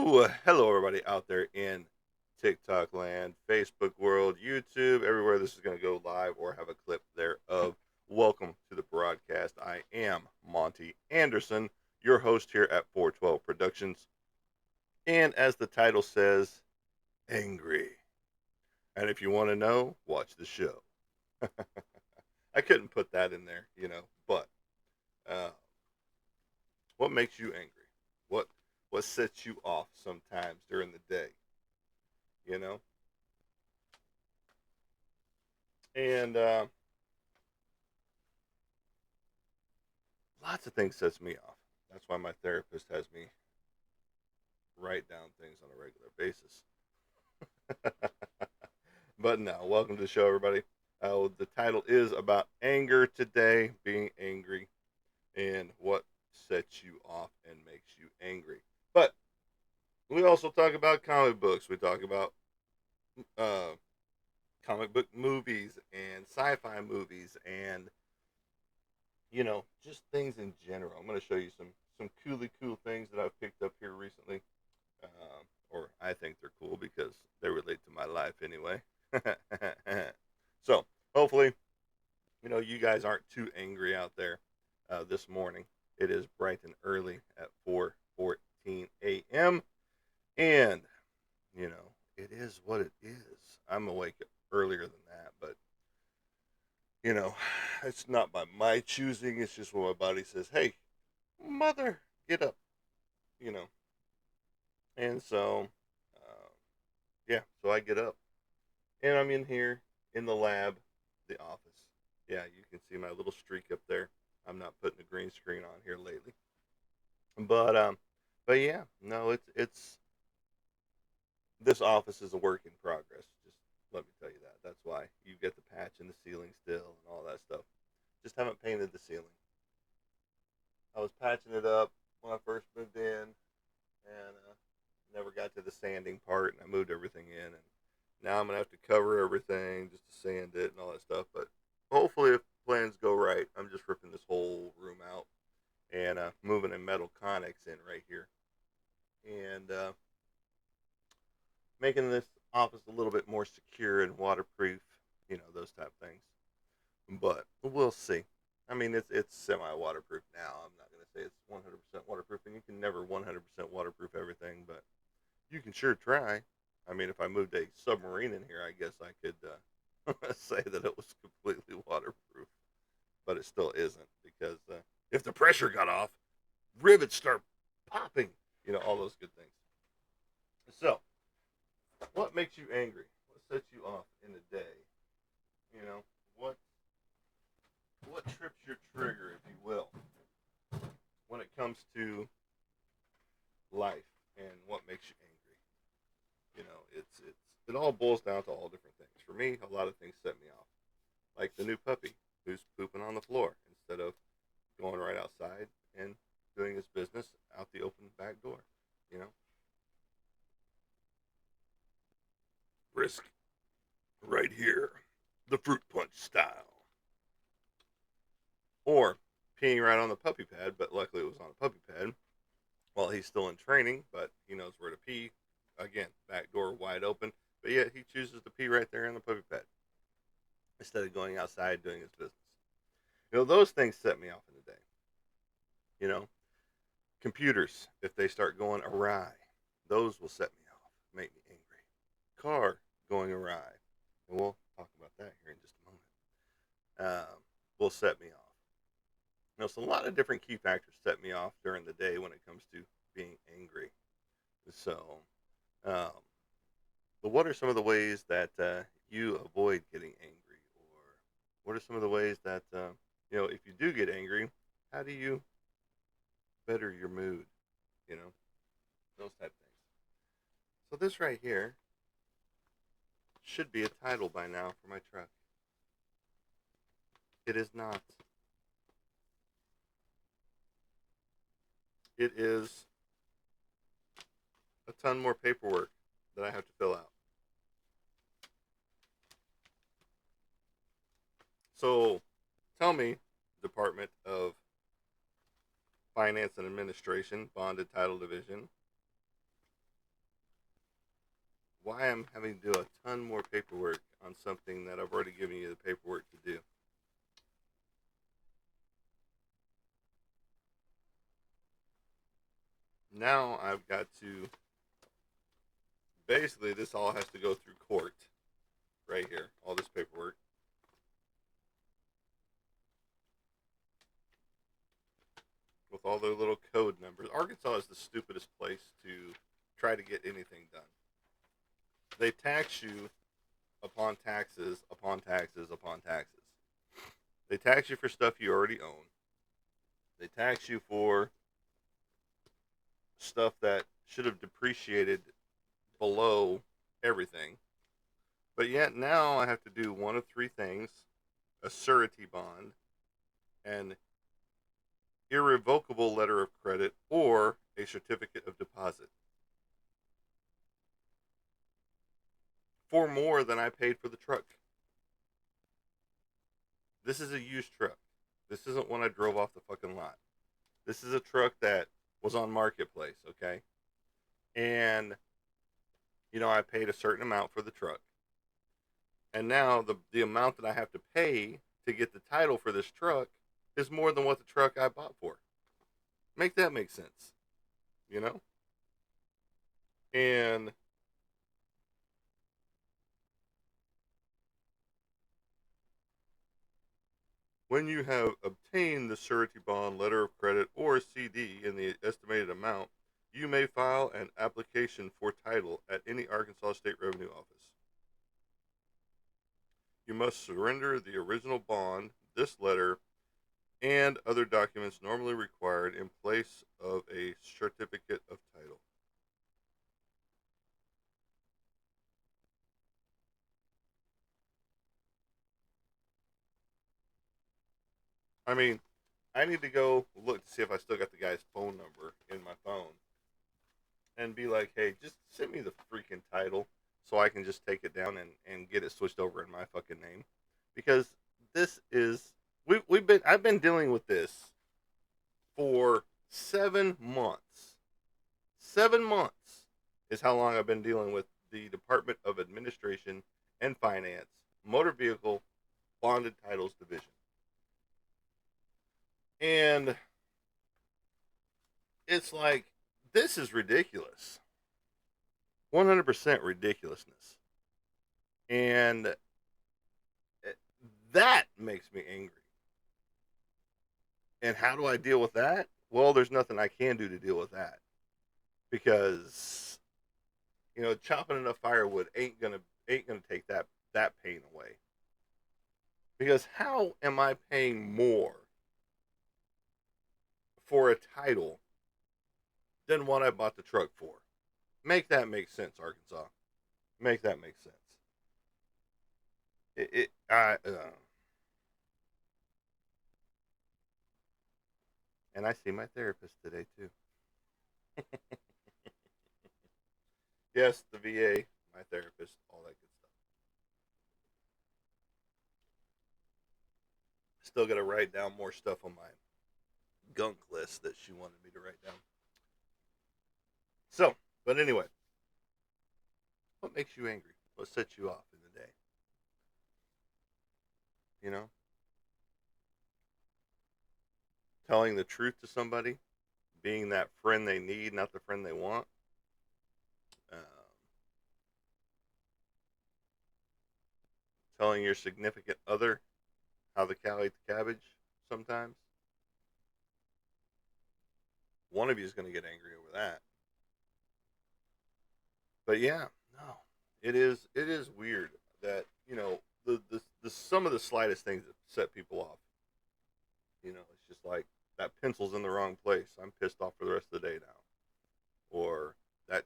Hello, everybody out there in TikTok land, Facebook world, YouTube, everywhere this is going to go live or have a clip thereof. Welcome to the broadcast. I am Monty Anderson, your host here at 412 Productions. And as the title says, angry. And if you want to know, watch the show. I couldn't put that in there, but uh, what makes you angry? What what sets you off sometimes during the day, you know? And lots of things sets me off. That's why my therapist has me write down things on a regular basis. But no, welcome to the show, everybody. The title is about anger today, being angry, and what sets you off and makes you angry. But we also talk about comic books. We talk about uh, comic book movies and sci-fi movies, and just things in general. I'm going to show you some cool things that I've picked up here recently, or I think they're cool because they relate to my life anyway. So hopefully, you guys aren't too angry out there this morning. It is bright and early at 4:14 a.m. and it is what it is. I'm awake earlier than that, but you know, it's not by my choosing. It's just when my body says, "Hey, mother, get up," you know. And so, uh, yeah, so I get up and I'm in here in the lab, the office. Yeah, you can see my little streak up there. I'm not putting a green screen on here lately, but but yeah, no, it's this office is a work in progress. Just let me tell you that. That's why you get the patch in the ceiling still and all that stuff. Just haven't painted the ceiling. I was patching it up when I first moved in, and never got to the sanding part, and I moved everything in, and now I'm gonna have to cover everything just to sand it and all that stuff. But hopefully, if plans go right, I'm just ripping this whole room out and moving a metal conics in right here, and making this office a little bit more secure and waterproof. Those type of things. But we'll see. I mean, it's semi waterproof now. I'm not gonna say it's 100% waterproof, and you can never 100% waterproof everything, but you can sure try. I mean, if I moved a submarine in here, I guess I could say that it was completely waterproof, but it still isn't because if the pressure got off, rivets start popping. All those good things. So, what makes you angry? What sets you off in the day? You know, what what trips your trigger, if you will, when it comes to life and what makes you angry? It all boils down to all different things. For me, a lot of things set me off, like the new puppy who's pooping on the floor instead of going right outside and doing his business out the open back door. You know, risk right here, the fruit punch style, or peeing right on the puppy pad, but luckily it was on a puppy pad while he's still in training, but he knows where to pee. Again, back door wide open, but yet he chooses to pee right there in the puppy pad instead of going outside doing his business. Those things set me off in the day. You know, computers, if they start going awry, those will set me off, make me angry. Car going awry, and we'll talk about that here in just a moment, will set me off. So a lot of different key factors set me off during the day when it comes to being angry. So, um, but what are some of the ways that you avoid getting angry, or what are some of the ways that if you do get angry, how do you better your mood? You know, those type of things. So this right here should be a title by now for my truck. It is not. It is a ton more paperwork that I have to fill out. So tell me, Department of Finance and Administration, Bonded Title Division, why I'm having to do a ton more paperwork on something that I've already given you the paperwork to do. Now I've got to, basically, this all has to go through court right here, all this paperwork. With all their little code numbers. Arkansas is the stupidest place to try to get anything done. They tax you upon taxes, upon taxes, upon taxes. They tax you for stuff you already own. They tax you for stuff that should have depreciated below everything. But yet now I have to do one of three things: a surety bond, an irrevocable letter of credit, or a certificate of deposit for more than I paid for the truck. This is a used truck. This isn't one I drove off the fucking lot. This is a truck that was on Marketplace, okay? And, I paid a certain amount for the truck. And now the amount that I have to pay to get the title for this truck is more than what the truck I bought for. Make that make sense, you know? And when you have obtained the surety bond, letter of credit, or CD in the estimated amount, you may file an application for title at any Arkansas State Revenue Office. You must surrender the original bond, this letter, and other documents normally required in place of a certificate of title. I mean, I need to go look to see if I still got the guy's phone number in my phone and be like, hey, just send me the freaking title so I can just take it down and get it switched over in my fucking name. Because this is I've been dealing with this for 7 months. 7 months is how long I've been dealing with the Department of Administration and Finance Motor Vehicle Bonded Titles Division. And it's like, this is ridiculous. 100% ridiculousness. And that makes me angry. And how do I deal with that? Well, there's nothing I can do to deal with that. Because, chopping enough firewood ain't gonna take that pain away. Because how am I paying more for a title than what I bought the truck for? Make that make sense, Arkansas. Make that make sense. And I see my therapist today too. Yes, the VA, my therapist, all that good stuff. Still got to write down more stuff on my gunk list that she wanted me to write down. So, but anyway, what makes you angry? What sets you off in the day? You know, telling the truth to somebody, being that friend they need, not the friend they want. Um, Telling your significant other how the cow ate the cabbage sometimes. One of you is going to get angry over that. But yeah, no, it is weird that the some of the slightest things that set people off. It's just like that pencil's in the wrong place. I'm pissed off for the rest of the day now. Or that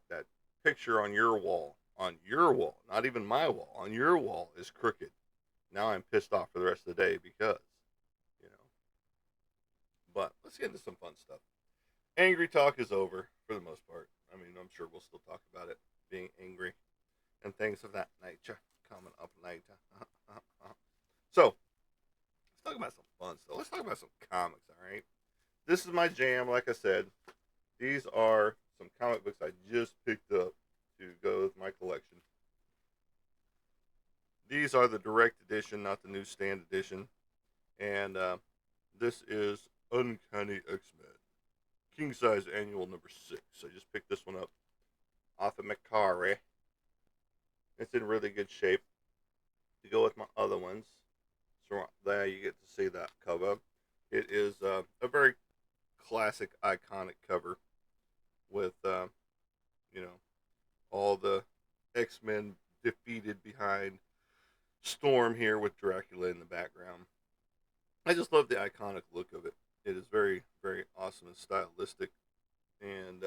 picture on your wall, not even my wall, on your wall is crooked. Now I'm pissed off for the rest of the day because, you know. But let's get into some fun stuff. Angry talk is over for the most part. I mean, I'm sure we'll still talk about it, being angry and things of that nature coming up later. So, let's talk about some fun stuff. Let's talk about some comics, all right? This is my jam, like I said. These are some comic books I just picked up to go with my collection. These are the direct edition, not the newsstand edition. And this is Uncanny X-Men. King size annual number 6. I just picked this one up off of Macari. It's in really good shape to go with my other ones. So there you get to see that cover. It is a very classic, iconic cover with, you know, all the X-Men defeated behind Storm here with Dracula in the background. I just love the iconic look of it. It is very, very awesome and stylistic. And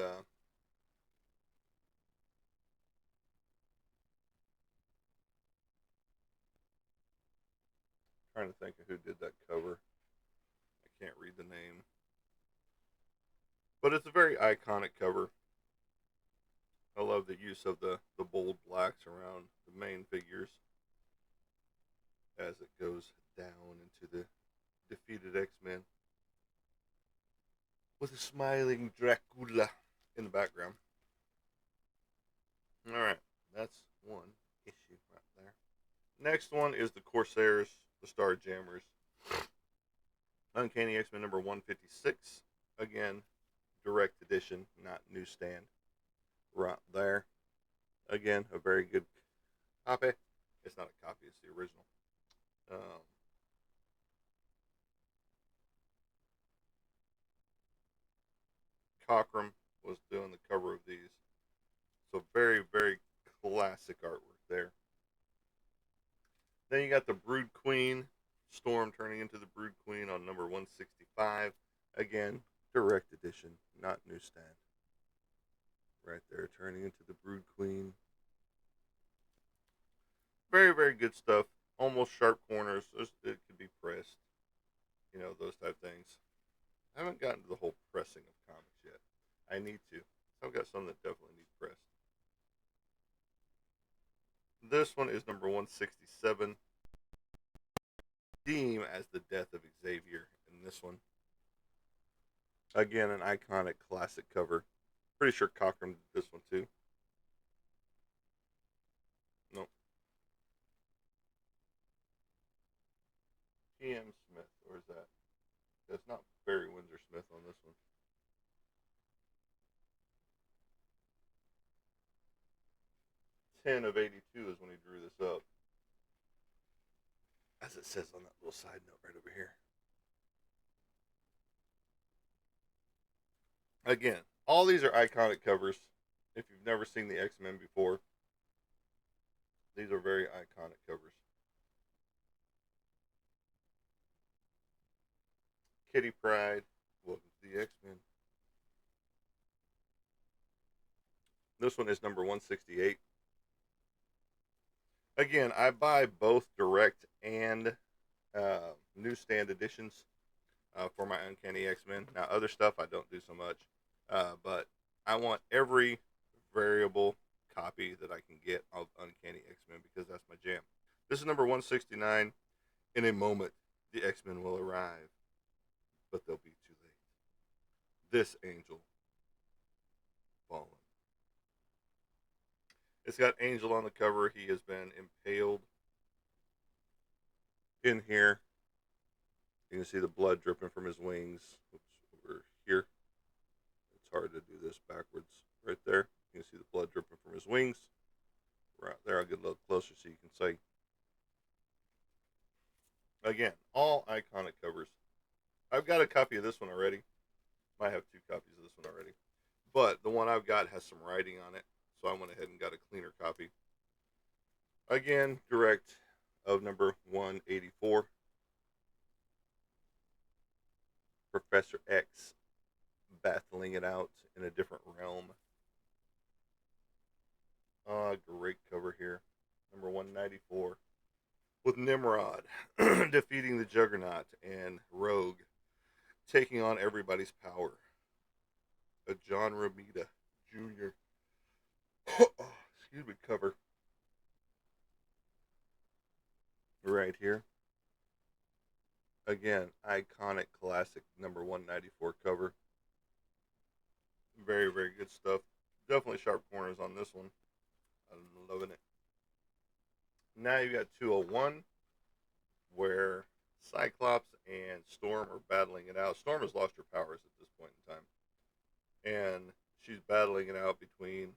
trying to think of who did that cover. I can't read the name. But it's a very iconic cover. I love the use of the bold blacks around the main figures as it goes down into the defeated X-Men with a smiling Dracula in the background. Alright, that's one issue right there. Next one is the Corsairs, the Starjammers. Uncanny X-Men number 156. Again, direct edition, not newsstand. Right there. Again, a very good copy. It's not a copy, it's the original. Cockrum was doing the cover of these. So very, very classic artwork there. Then you got the Brood Queen, Storm turning into the Brood Queen on number 165. Again, direct edition, not newsstand. Right there, turning into the Brood Queen. Very, very good stuff. Almost sharp corners. It could be pressed. You know, those type things. I haven't gotten to the whole pressing of comics yet. I need to. I've got some that definitely need pressed. This one is number 167. Deem as the death of Xavier in this one. Again, an iconic classic cover. Pretty sure Cockrum did this one too. Nope. T.M. Smith, or is that? That's not Barry Windsor Smith on this one. 10 of 82 is when he drew this up. As it says on that little side note right over here. Again, all these are iconic covers. If you've never seen the X-Men before, these are very iconic covers. Kitty Pryde, welcome to the X-Men. This one is number 168. Again, I buy both direct and newsstand editions for my Uncanny X-Men. Now, other stuff I don't do so much, but I want every variable copy that I can get of Uncanny X-Men because that's my jam. This is number 169. In a moment, the X-Men will arrive, but they'll be too late. This angel fallen. It's got Angel on the cover. He has been impaled in here. You can see the blood dripping from his wings. Oops, over here. It's hard to do this backwards. Right there. You can see the blood dripping from his wings. Right there. I'll get a little closer so you can see. Again, all iconic covers. I've got a copy of this one already. Might have 2 copies of this one already. But the one I've got has some writing on it. So I went ahead and got a cleaner copy. Again, direct of number 184. Professor X battling it out in a different realm. Great cover here. Number 194. With Nimrod defeating the Juggernaut and Rogue taking on everybody's power. A John Romita Jr. Excuse me, cover. Right here. Again, iconic classic number 194 cover. Very, very good stuff. Definitely sharp corners on this one. I'm loving it. Now you got 201, where Cyclops and Storm are battling it out. Storm has lost her powers at this point in time, and she's battling it out between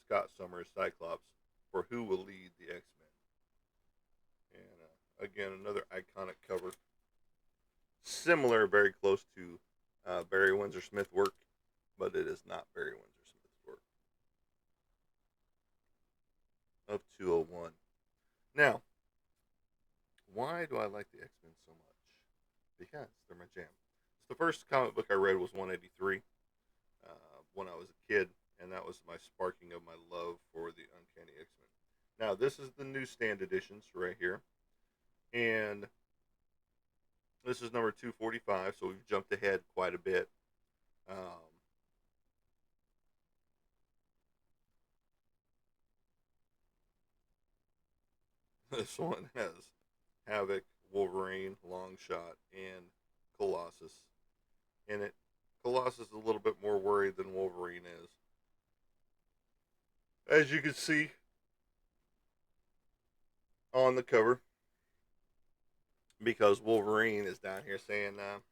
Scott Summers, Cyclops, for who will lead the X Men. And again, another iconic cover, similar, very close to Barry Windsor Smith work, but it is not Barry Windsor Smith's work of 201. Now, why do I like the X Men so much? Because they're my jam. So the first comic book I read was 183 when I was a kid, and that was my sparking of my love for the Uncanny X Men. Now, this is the newsstand editions right here, and this is number 245, so we've jumped ahead quite a bit. This one has Havoc, Wolverine, Longshot, and Colossus in it. Colossus is a little bit more worried than Wolverine is. As you can see on the cover, because Wolverine is down here saying, "It'd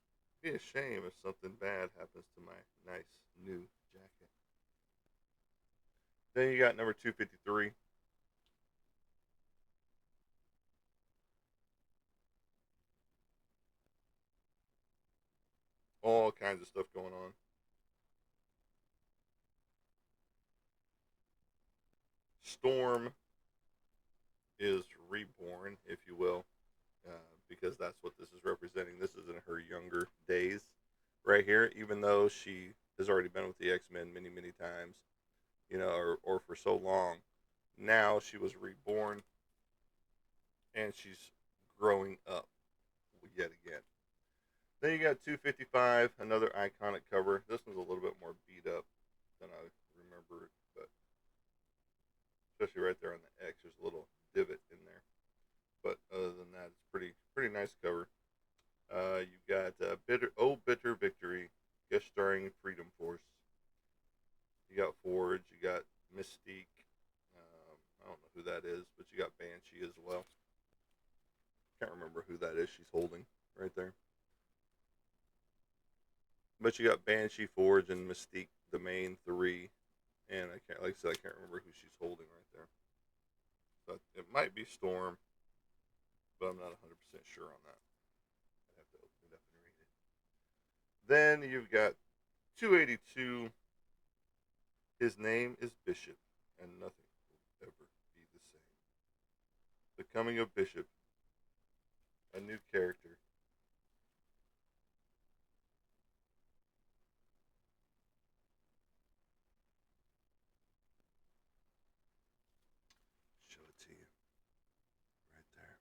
be a shame if something bad happens to my nice new jacket." Then you got number 253. All kinds of stuff going on. Storm is reborn, if you will, because that's what this is representing. This is in her younger days, right here. Even though she has already been with the X Men many, many times, or for so long, now she was reborn, and she's growing up yet again. Then you got 255, another iconic cover. This one's a little bit more beat up than I remember, but especially right there on the X, there's a little divot in there. But other than that, it's pretty nice cover. You got Bitter Victory, guest starring Freedom Force. You got Forge. You got Mystique. I don't know who that is, but you got Banshee as well. Can't remember who that is. She's holding right there. But you got Banshee, Forge, and Mystique, the main three. And I can't, like I said, I can't remember who she's holding right there. But it might be Storm, but I'm not 100% sure on that. I'd have to open it up and read it. Then you've got 282. His name is Bishop, and nothing will ever be the same. The Coming of Bishop, a new character. Show it to you right there.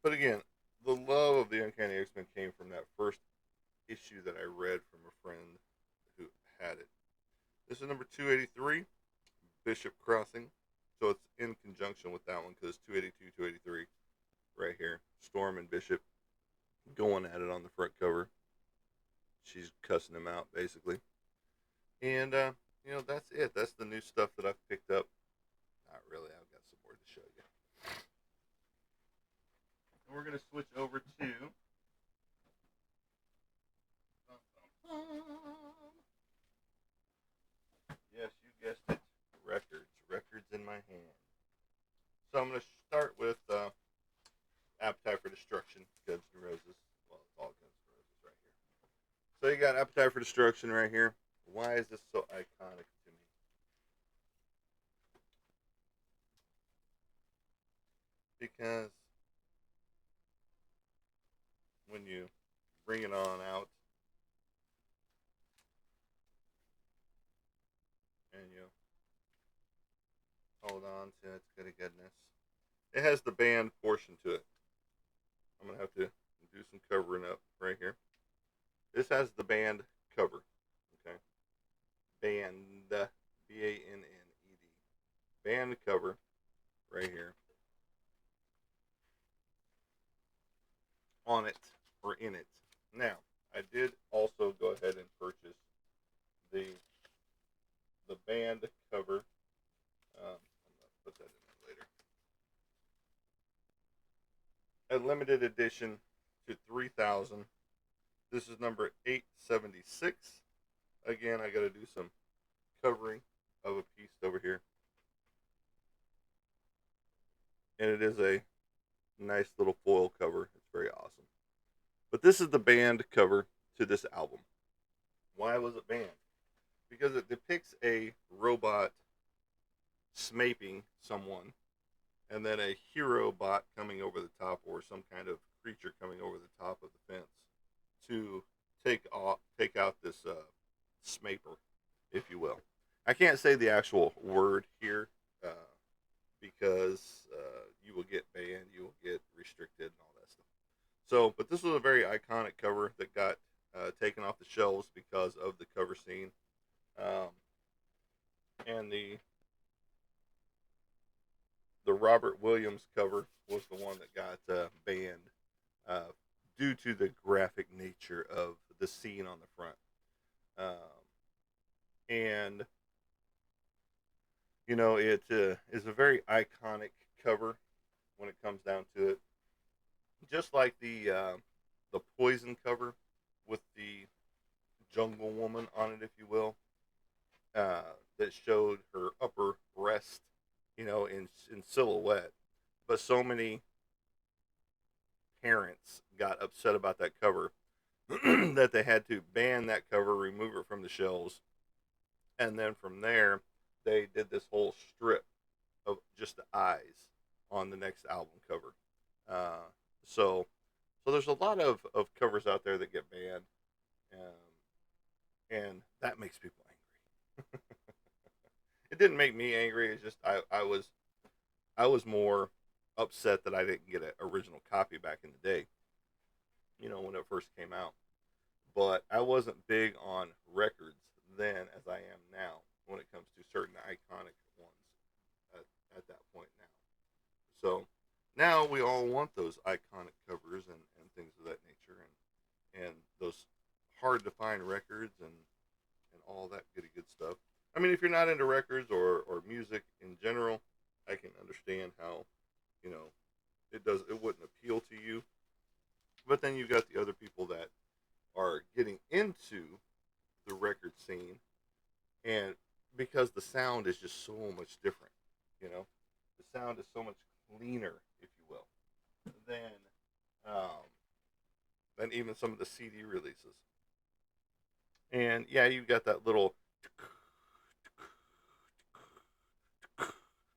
But again, the love of the Uncanny X Men came from that first issue that I read from a friend who had it. This is number 283, Bishop Crossing. So it's in conjunction with that one because 282, 283 right here. Storm and Bishop going at it on the front cover. She's cussing him out basically. And that's it. That's the new stuff that I've picked up. Not really. I've got some more to show you. And we're gonna switch over to yes, you guessed it, records in my hand. So I'm gonna start with Appetite for Destruction, Guns N' Roses. Well, it's all Guns N' Roses right here. So you got Appetite for Destruction right here. Why is this so iconic to me? Because when you bring it on out and you hold on to its good goodness, it has the band portion to it. I'm gonna have to do some covering up right here. This has the band cover. Okay, band, Banned, band cover right here on it or in it. Now, I did also go ahead and purchase the the band cover. I'm gonna put that in there later. A limited edition to 3,000. This is number 876. Again, I got to do some covering of a piece over here, and it is a nice little foil cover. It's very awesome. But this is the band cover to this album. Why was it banned? Because it depicts a robot smaping someone, and then a hero bot coming over the top, or some kind of creature coming over the top of the fence to take out this smaper, if you will. I can't say the actual word here uh, because you will get banned, you will get restricted, and all that stuff. So, but this was a very iconic cover that got taken off the shelves because of the cover scene, um, and the Robert Williams cover was the one that got banned uh, due to the graphic nature of the scene on the front. And you know, it is a very iconic cover when it comes down to it. Just like the Poison cover with the Jungle Woman on it, if you will, that showed her upper breast, you know, in silhouette. But so many parents got upset about that cover that they had to ban that cover, remove it from the shelves, and then from there they did this whole strip of just the eyes on the next album cover. Uh, so so there's a lot of covers out there that get banned, and that makes people angry. It didn't make me angry. It's just I was more upset that I didn't get an original copy back in the day. You know, when it first came out. But I wasn't big on records then as I am now when it comes to certain iconic ones at that point now. So now we all want those iconic covers and things of that nature, and those hard to find records and all that goody good stuff. I mean, if you're not into records or music in general, I can understand how, you know, it wouldn't appeal to you. But then you got the other people that are getting into the record scene, and because the sound is just so much different, you know, the sound is so much cleaner, if you will, than um, than even some of the CD releases. And yeah, you got that little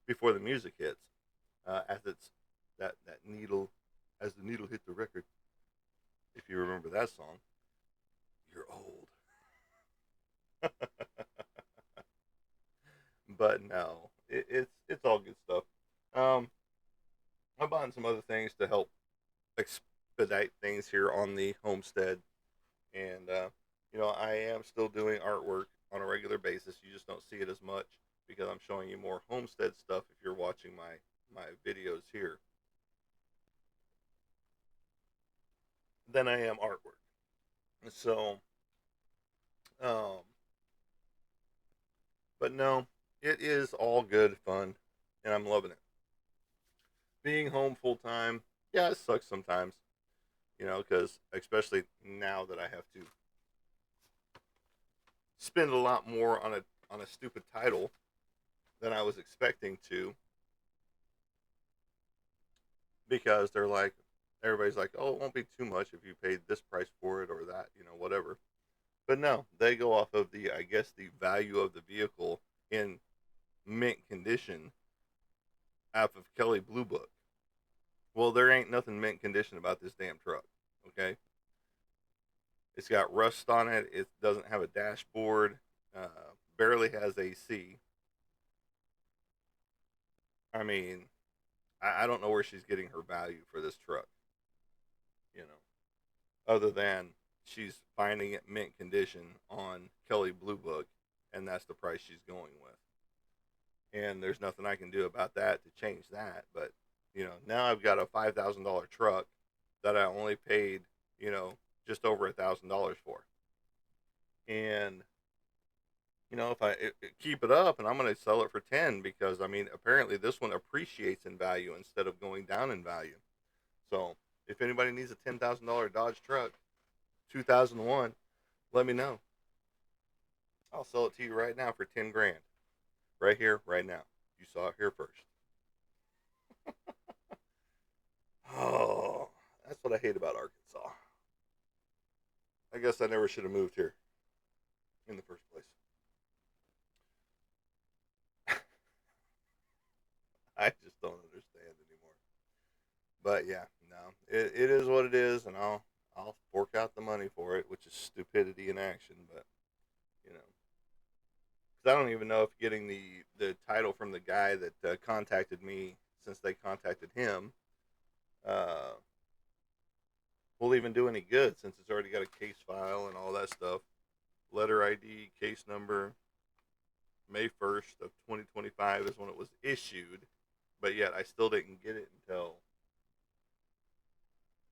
before the music hits, as it's that needle, as the needle hit the record. If you remember that song, you're old. But no, it's all good stuff. Um, I'm buying some other things to help expedite things here on the homestead, and you know, I am still doing artwork on a regular basis. You just don't see it as much because I'm showing you more homestead stuff if you're watching my videos here than I am artwork. So, um, but no, it is all good fun, and I'm loving it. Being home full time, yeah, it sucks sometimes, you know, because especially now that I have to spend a lot more on a stupid title than I was expecting to, because they're like, everybody's like, oh, it won't be too much if you paid this price for it or that, you know, whatever. But no, they go off of the, I guess, the value of the vehicle in mint condition off of Kelly Blue Book. Well, there ain't nothing mint condition about this damn truck. Okay, it's got rust on it. It doesn't have a dashboard. Barely has AC. I mean, I don't know where she's getting her value for this truck. You know, other than she's finding it mint condition on Kelly Blue Book, and that's the price she's going with. And there's nothing I can do about that to change that. But you know, now I've got a $5,000 truck that I only paid, you know, just over $1,000 for, and If keep it up, and I'm going to sell it for 10 because I mean, apparently this one appreciates in value instead of going down in value. So if anybody needs a $10,000 Dodge truck, 2001, let me know. I'll sell it to you right now for 10 grand, right here, right now. You saw it here first. Oh, that's what I hate about Arkansas. I guess I never should have moved here in the first place. I just don't understand anymore. But yeah, no, it is what it is, and I'll fork out the money for it, which is stupidity in action. But you know, because I don't even know if getting the title from the guy that contacted me, since they contacted him, uh, will even do any good, since it's already got a case file and all that stuff. Letter ID, case number, May 1st of 2025 is when it was issued, but yet I still didn't get it until,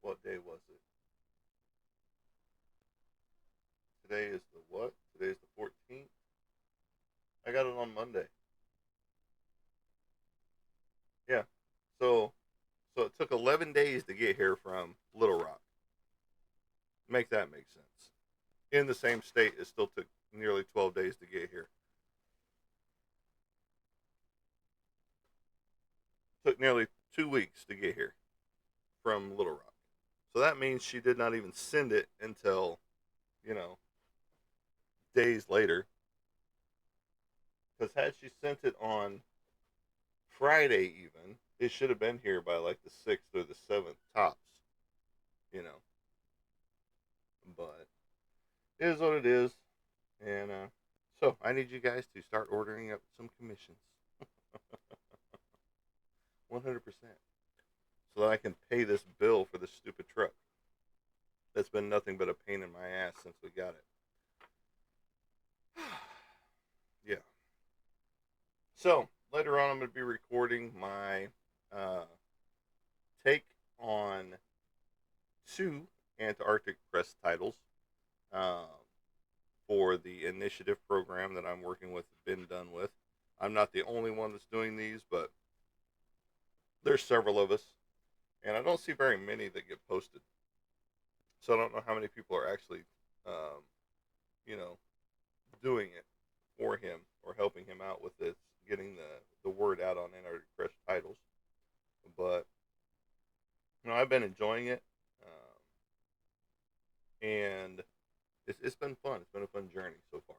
what day was it? Today is the what? Today is the 14th. I got it on Monday. Yeah. So it took 11 days to get here from Little Rock. Make that make sense. In the same state, it still took nearly 12 days to get here. Took nearly 2 weeks to get here from Little Rock. So that means she did not even send it until, you know, days later. Because had she sent it on Friday, even, it should have been here by like the 6th or the 7th tops, you know. But it is what it is. And so I need you guys to start ordering up some commissions. 100%. So that I can pay this bill for this stupid truck. That's been nothing but a pain in my ass since we got it. Yeah. So later on, I'm going to be recording my uh, take on 2 Antarctic Press titles uh, for the initiative program that I'm working with, been done with. I'm not the only one that's doing these, but there's several of us, and I don't see very many that get posted. So I don't know how many people are actually, um, you know, doing it for him or helping him out with this, getting the word out on Antarctic Press titles. But I've been enjoying it, and it's been fun. It's been a fun journey so far.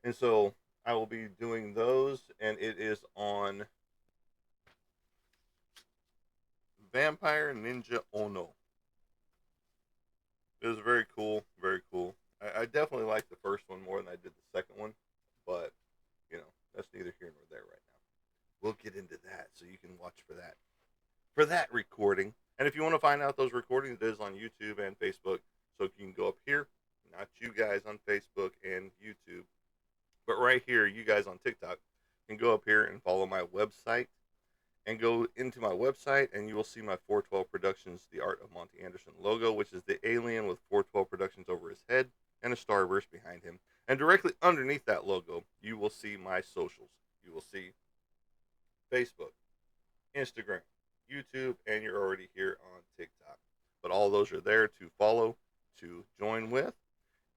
And so I will be doing those, and it is on Vampire Ninja Ono. It was very cool, very cool. I definitely liked the first one more than I did the second one, but that's neither here nor there right now. We'll get into that, so you can watch for that recording. And if you want to find out those recordings, it is on YouTube and Facebook. So you can go up here, not you guys on Facebook and YouTube, but right here, you guys on TikTok can go up here and follow my website and go into my website, and you will see my 412 Productions The Art of Monty Anderson logo, which is the alien with 412 Productions over his head and a starburst behind him. And directly underneath that logo, you will see my socials. You will see Facebook, Instagram, YouTube, and you're already here on TikTok. But all those are there to follow, to join with,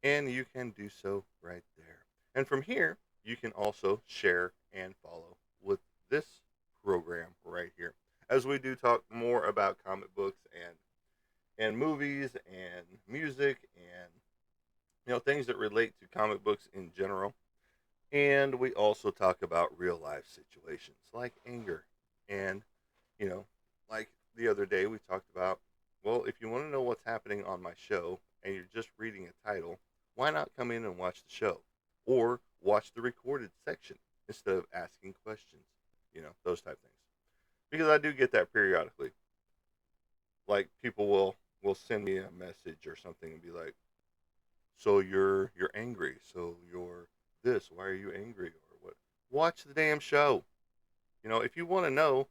and you can do so right there. And from here, you can also share and follow with this program right here, as we do talk more about comic books and movies and music and things that relate to comic books in general. And we also talk about real life situations like anger and you know like the other day we talked about, well, if you want to know what's happening on my show and you're just reading a title, why not come in and watch the show or watch the recorded section instead of asking questions, those type of things, because I do get that periodically. Like people will send me a message or something and be like, so you're angry, so you're this, why are you angry, or what? Watch the damn show. If you want to know,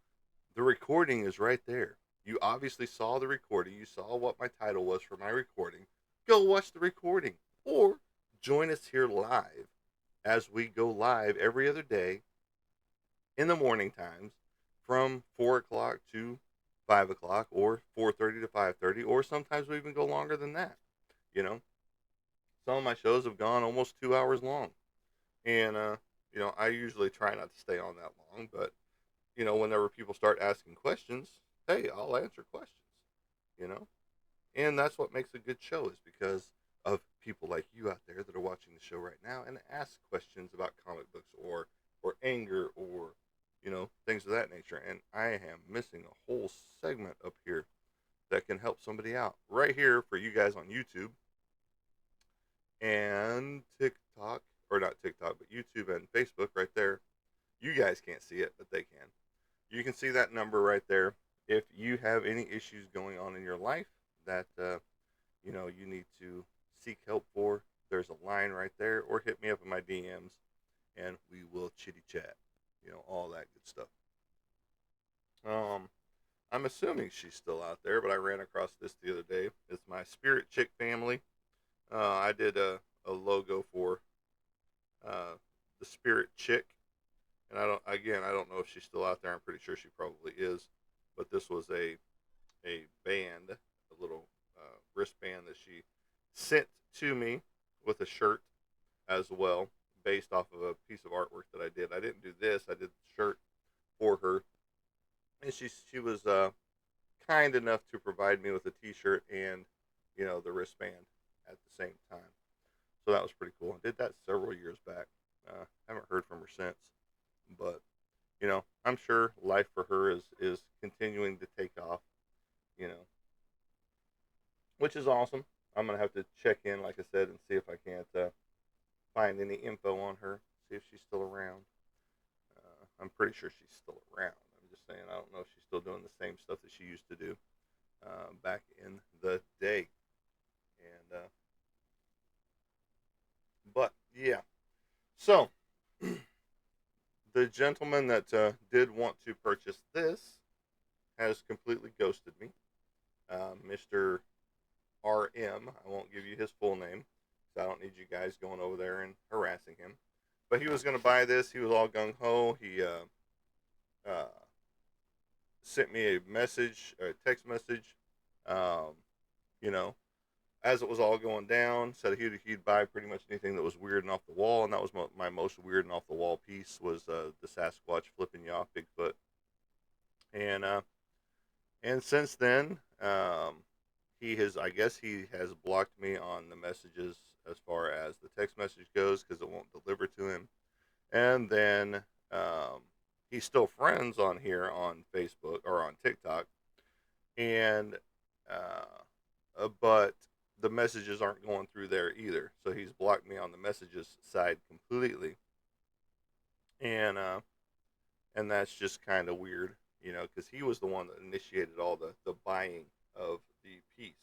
the recording is right there. You obviously saw the recording, you saw what my title was for my recording. Go watch the recording or join us here live as we go live every other day in the morning times from 4 o'clock to 5 o'clock, or 4:30 to 5:30, or sometimes we even go longer than that. You know, some of my shows have gone almost 2 hours long, and I usually try not to stay on that long, but whenever people start asking questions, hey, I'll answer questions. You know, and that's what makes a good show, is because of people like you out there that are watching the show right now and ask questions about comic books, or anger, or things of that nature. And I am missing a whole segment up here that can help somebody out right here for you guys on YouTube and TikTok, or not TikTok, but YouTube and Facebook right there. You guys can't see it, but they can. You can see that number right there. If you have any issues going on in your life that you need to seek help for, there's a line right there, or hit me up in my DMs and we will chitty chat. All that good stuff. Um, I'm assuming she's still out there, but I ran across this the other day. It's my Spirit Chick family. I did a logo for uh, the Spirit Chick, and I don't know if she's still out there. I'm pretty sure she probably is, but this was a band, a little wristband that she sent to me with a shirt as well, based off of a piece of artwork that I did. I didn't do this. I did the shirt for her, and she was kind enough to provide me with a T-shirt and the wristband at the same time. So that was pretty cool. I did that several years back. Haven't heard from her since, but I'm sure life for her is continuing to take off. You know, which is awesome. I'm gonna have to check in, like I said, and see if I can't find any info on her. See if she's still around. I'm pretty sure she's still around. I'm just saying, I don't know if she's still doing the same stuff that she used to do back in the day. And but yeah, so the gentleman that did want to purchase this has completely ghosted me. Mr. RM. I won't give you his full name, so I don't need you guys going over there and harassing him. But he was going to buy this. He was all gung ho. He uh, sent me a message, a text message. Um, you know, as it was all going down, said he'd buy pretty much anything that was weird and off the wall, and that was my most weird and off the wall piece was the Sasquatch flipping you off Bigfoot, and since then, I guess he has blocked me on the messages as far as the text message goes, because it won't deliver to him. And then um, he's still friends on here on Facebook or on TikTok, and but the messages aren't going through there either. So he's blocked me on the messages side completely, and that's just kind of weird, because he was the one that initiated all the buying of the piece,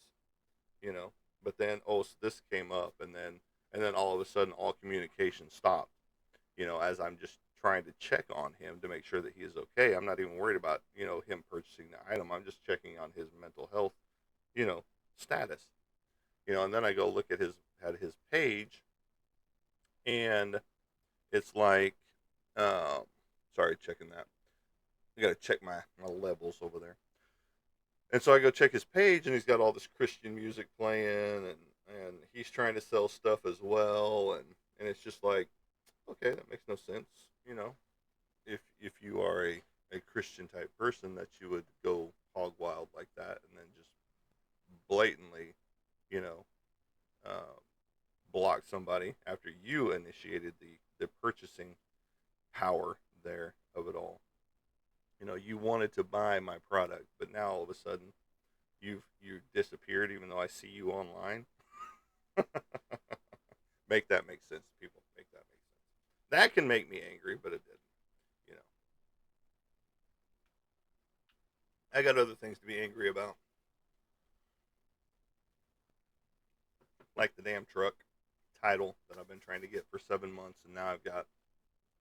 you know. But then, so this came up, and then all of a sudden, all communication stopped. As I'm just trying to check on him to make sure that he is okay. I'm not even worried about him purchasing the item. I'm just checking on his mental health, status. And then I go look at his page, and it's like, um, sorry, checking that. I gotta check my levels over there. And so I go check his page, and he's got all this Christian music playing, and he's trying to sell stuff as well, and it's just like, okay, that makes no sense, you know. If you are a Christian type person, that you would go hog wild like that, and then just blatantly, you know, uh, block somebody after you initiated the purchasing power there of it all. You wanted to buy my product, but now all of a sudden you've disappeared, even though I see you online. Make that make sense, people. Make that make sense. That can make me angry, but it didn't. You know, I got other things to be angry about, like the damn truck title that I've been trying to get for 7 months, and now I've got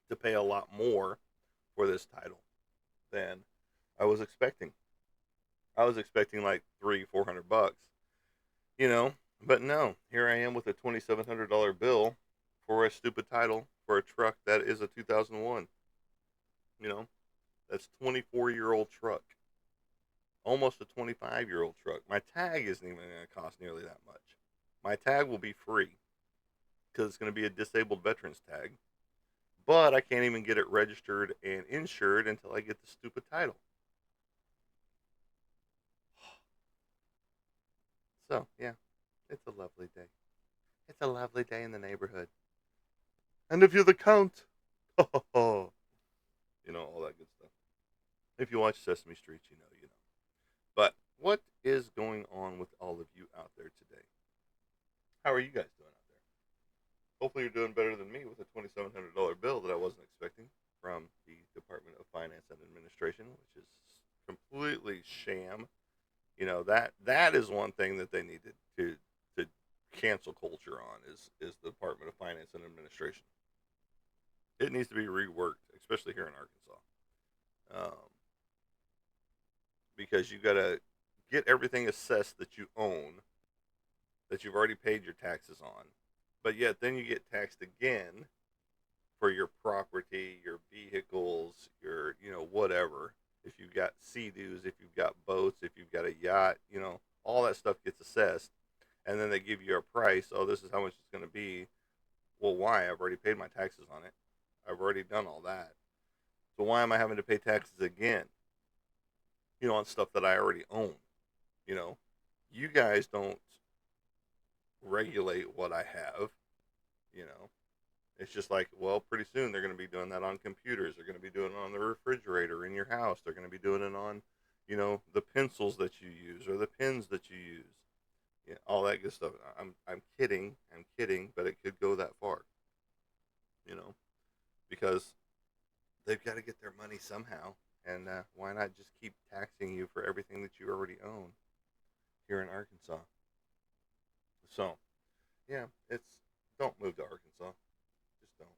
to pay a lot more for this title than I was expecting. I was expecting like 300-400 bucks, you know, but no. Here I am with a $2,700 bill for a stupid title for a truck that is a 2001. You know, that's 24-year-old truck, almost a 25-year-old truck. My tag isn't even going to cost nearly that much. My tag will be free because it's going to be a disabled veterans tag, but I can't even get it registered and insured until I get the stupid title. So, yeah, it's a lovely day. It's a lovely day in the neighborhood. And if you're the count, you know, all that good stuff. If you watch Sesame Street, you know, you know. But what is going on with all of you out there today? How are you guys doing out there? Hopefully you're doing better than me with a $2,700 bill that I wasn't expecting from the Department of Finance and Administration, which is completely sham. You know, that is one thing that they needed to cancel culture on is the Department of Finance and Administration. It needs to be reworked, especially here in Arkansas, because you got to get everything assessed that you own, that you've already paid your taxes on, but yet then you get taxed again for your property, your vehicles, your, you know, whatever. If you've got sea-doos, if you've got boats, if you've got a yacht, you know, all that stuff gets assessed, and then they give you a price. Oh, this is how much it's going to be. Well, why? I've already paid my taxes on it. I've already done all that. So why am I having to pay taxes again? You know, on stuff that I already own. You know, you guys don't regulate what I have. You know, it's just like, well, pretty soon they're going to be doing that on computers. They're going to be doing it on the refrigerator in your house. They're going to be doing it on, you know, the pencils that you use or the pens that you use. Yeah, all that good stuff. I'm kidding. I'm kidding, but it could go that far. You know, because they've got to get their money somehow. And why not just keep taxing you for everything that you already own here in Arkansas? So, yeah, it's don't move to Arkansas. Just don't.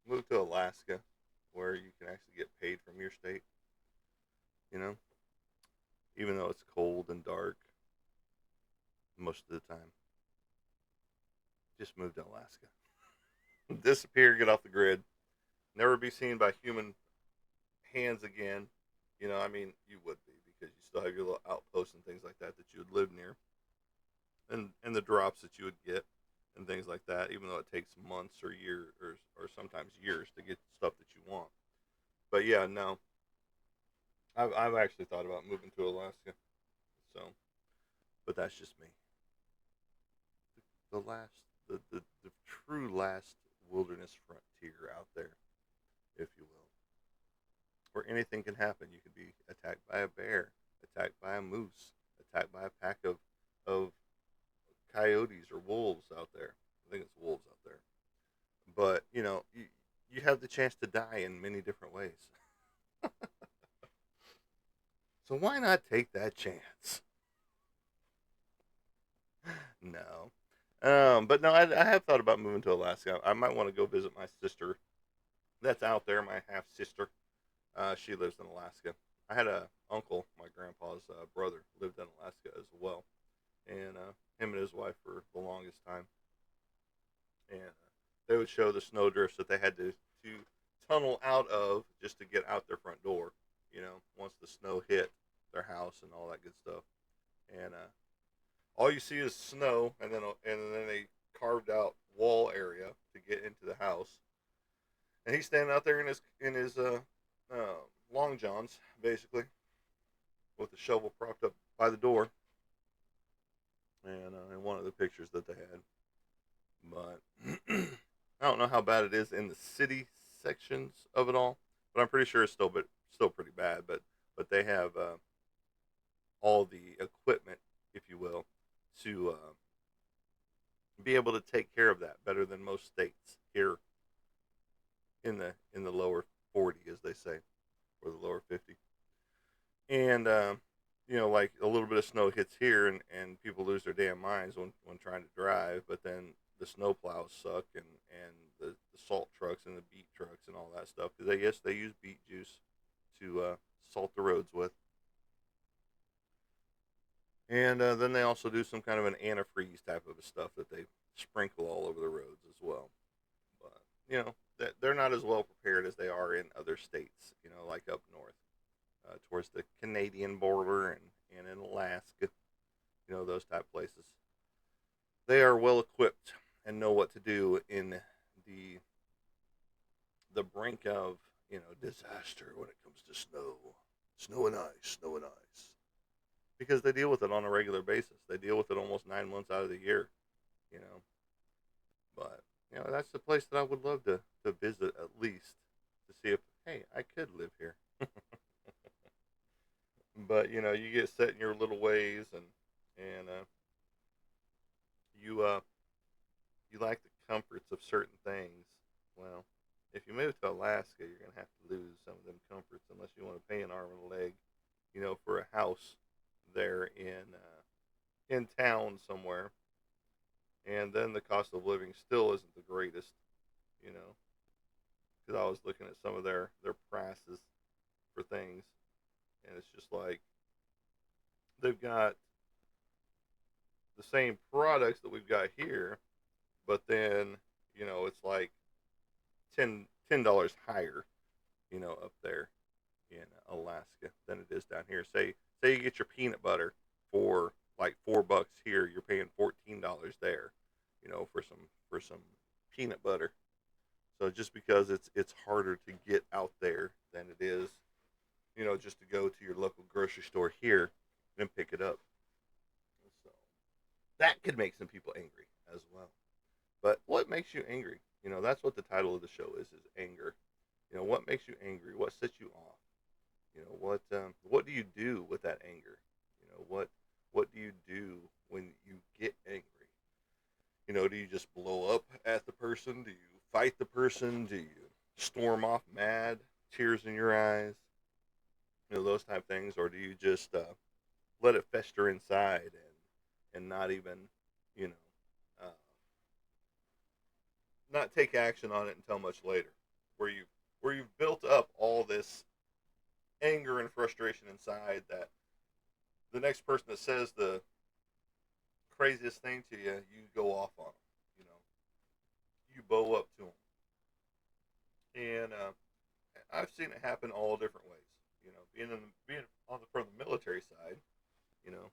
Move to Alaska, where you can actually get paid from your state. You know, even though it's cold and dark most of the time. Just move to Alaska. Disappear, get off the grid, never be seen by human hands again. You know, I mean, you would be because you still have your little outposts and things like that that you would live near, and the drops that you would get and things like that. Even though it takes months or years or sometimes years to get stuff that you want. But yeah, no, I've actually thought about moving to Alaska. So, but that's just me. The last, the true last wilderness frontier out there, if you will, where anything can happen. You could be attacked by a bear, attacked by a moose, attacked by a pack of coyotes or wolves out there. I think it's wolves out there. But you know, you have the chance to die in many different ways. So why not take that chance? No. But no, I have thought about moving to Alaska. I might want to go visit my sister that's out there, my half sister. She lives in Alaska. I had a uncle, my grandpa's brother, lived in Alaska as well, and him and his wife for the longest time. And they would show the snow drifts that they had to tunnel out of just to get out their front door. You know, once the snow hit their house and all that good stuff, and all you see is snow, and then they carved out wall area to get into the house. And he's standing out there in his long johns, basically, with the shovel propped up by the door, and in one of the pictures that they had. But I don't know how bad it is in the city sections of it all, but I'm pretty sure it's still pretty bad. But they have all the equipment, if you will, to be able to take care of that better than most states here in the lower 40, as they say, or the lower 50. And you know, like a little bit of snow hits here, and people lose their damn minds when trying to drive. But then the snow plows suck, and the salt trucks and the beet trucks and all that stuff, because I guess they use beet juice to salt the roads with. And then they also do some kind of an antifreeze type of a stuff that they sprinkle all over the roads as well. But they're not as well prepared as they are in other states. Like up north, towards the Canadian border and in Alaska. Those type places. They are well equipped and know what to do in the the brink of disaster when it comes to snow and ice, snow and ice. Because they deal with it on a regular basis. They deal with it almost 9 months out of the year. You know, but that's the place that I would love to visit at least to see if hey I could live here. But you get set in your little ways and you you like the comforts of certain things. Well, if you move to Alaska, you're gonna have to lose some of them comforts unless you want to pay an arm and a leg, for a house there in town somewhere. And then the cost of living still isn't the greatest, you know, because I was looking at some of their prices for things, and it's just like they've got the same products that we've got here, but then it's like $10 higher, up there in Alaska than it is down here. Say you get your peanut butter for like $4 here, you're paying $14 there, for some peanut butter. So just because it's harder to get out there than it is, just to go to your local grocery store here and pick it up. So that could make some people angry as well. But what makes you angry? That's what the title of the show is anger. What makes you angry? What sets you off? What do you do with that anger? What do you do when you get angry? Do you just blow up at the person? Do you fight the person? Do you storm off mad, tears in your eyes? Those type of things, or do you just let it fester inside and not even, you know, uh, not take action on it until much later, where you've built up all this anger and frustration inside that the next person that says the craziest thing to you, you go off on them. You bow up to them, and I've seen it happen all different ways. Being on from the military side, you know.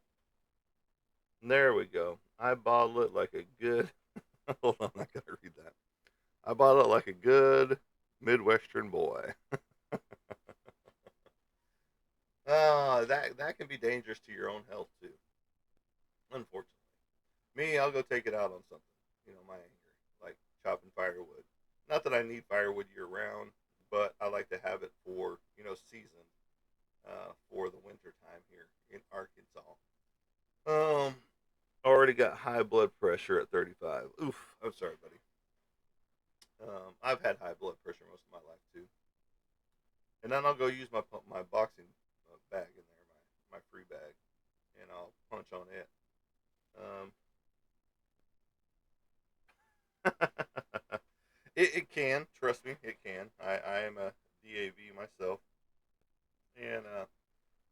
And there we go. I bottle it like a good. Hold on, I gotta read that. I bottle it like a good Midwestern boy. That can be dangerous to your own health too. Unfortunately, me, I'll go take it out on something. My anger, like chopping firewood. Not that I need firewood year round, but I like to have it for season for the winter time here in Arkansas. Um, already got high blood pressure at 35. Oof, I'm sorry, buddy. I've had high blood pressure most of my life too, and then I'll go use my boxing bag in there, my free bag, and I'll punch on it. It can, trust me, it can. I am a DAV myself, and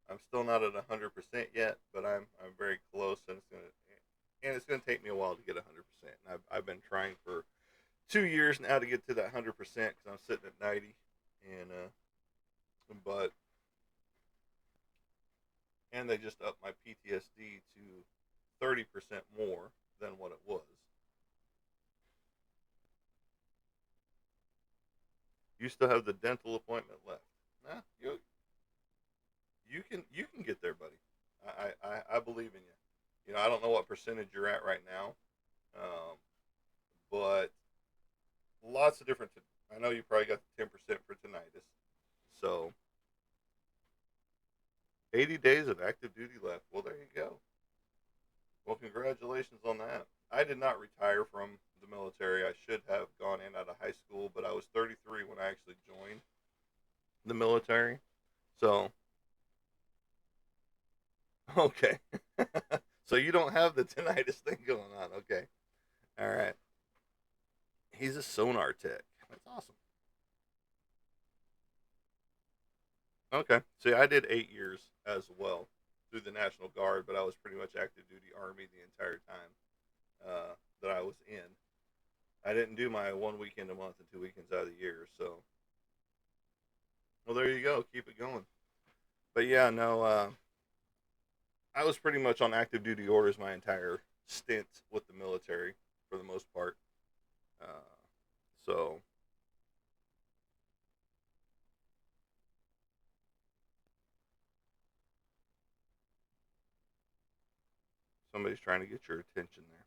I'm still not at 100% yet, but I'm very close, and it's gonna take me a while to get 100%. And I've been trying for 2 years now to get to that 100% because I'm sitting at 90, and but and they just upped my PTSD to 30% more than what it was. You still have the dental appointment left. Nah, you can get there, buddy. I believe in you. I don't know what percentage you're at right now, um, but lots of different. I know you probably got the 10% for tinnitus, so 80 days of active duty left. Well, there you go. Well, congratulations on that. I did not retire from the military. I should have gone in out of high school, but I was 33 when I actually joined the military. So, okay. So you don't have the tinnitus thing going on. Okay. All right. He's a sonar tech. That's awesome. Okay. See, I did 8 years as well through the National Guard, but I was pretty much active duty Army the entire time. that I was in. I didn't do my 1 weekend a month and 2 weekends out of the year. So, well, there you go. Keep it going. But yeah, no, I was pretty much on active duty orders my entire stint with the military for the most part. Uh, so somebody's trying to get your attention there.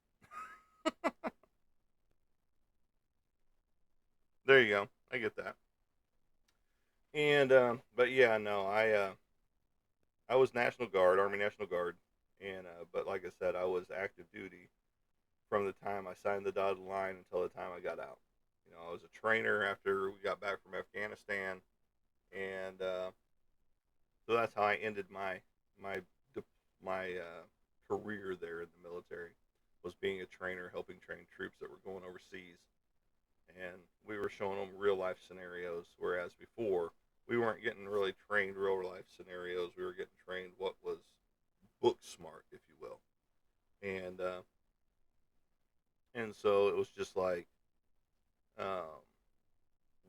There you go. I get that. And but yeah, no, I was National Guard, Army National Guard, and but like I said, I was active duty from the time I signed the dotted line until the time I got out. You know, I was a trainer after we got back from Afghanistan, and so that's how I ended my my career there in the military, was being a trainer, helping train troops that were going overseas, and we were showing them real life scenarios. Whereas before, we weren't getting really trained real life scenarios. We were getting trained what was book smart, if you will, and so it was just like um,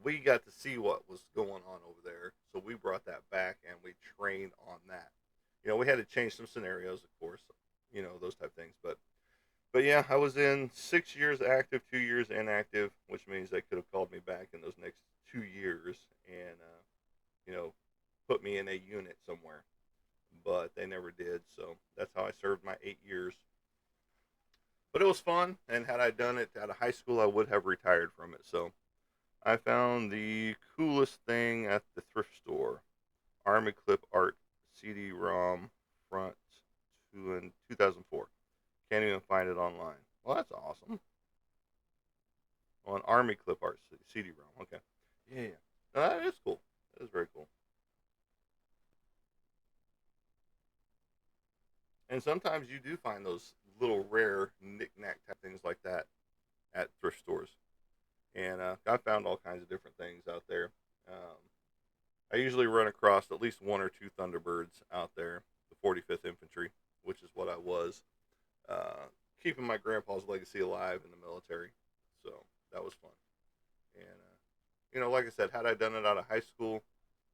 we got to see what was going on over there. So we brought that back and we trained on that. You know, we had to change some scenarios, of course, you know, those type of things. But yeah, I was in 6 years active, 2 years inactive, which means they could have called me back in those next 2 years and you know, put me in a unit somewhere. But they never did. So that's how I served my 8 years. But it was fun, and had I done it out of high school, I would have retired from it. So I found the coolest thing at the thrift store: Army Clip Art CD-ROM front to in 2004. Can't even find it online. Well, that's awesome. On Army Clip Art CD-ROM. Okay. Yeah, yeah. No, that is cool. That is very cool. And sometimes you do find those little rare knick-knack type things like that at thrift stores. And I found all kinds of different things out there. Um, I usually run across at least one or two Thunderbirds out there, the 45th Infantry, which is what I was, keeping my grandpa's legacy alive in the military. So that was fun. And, you know, like I said, had I done it out of high school,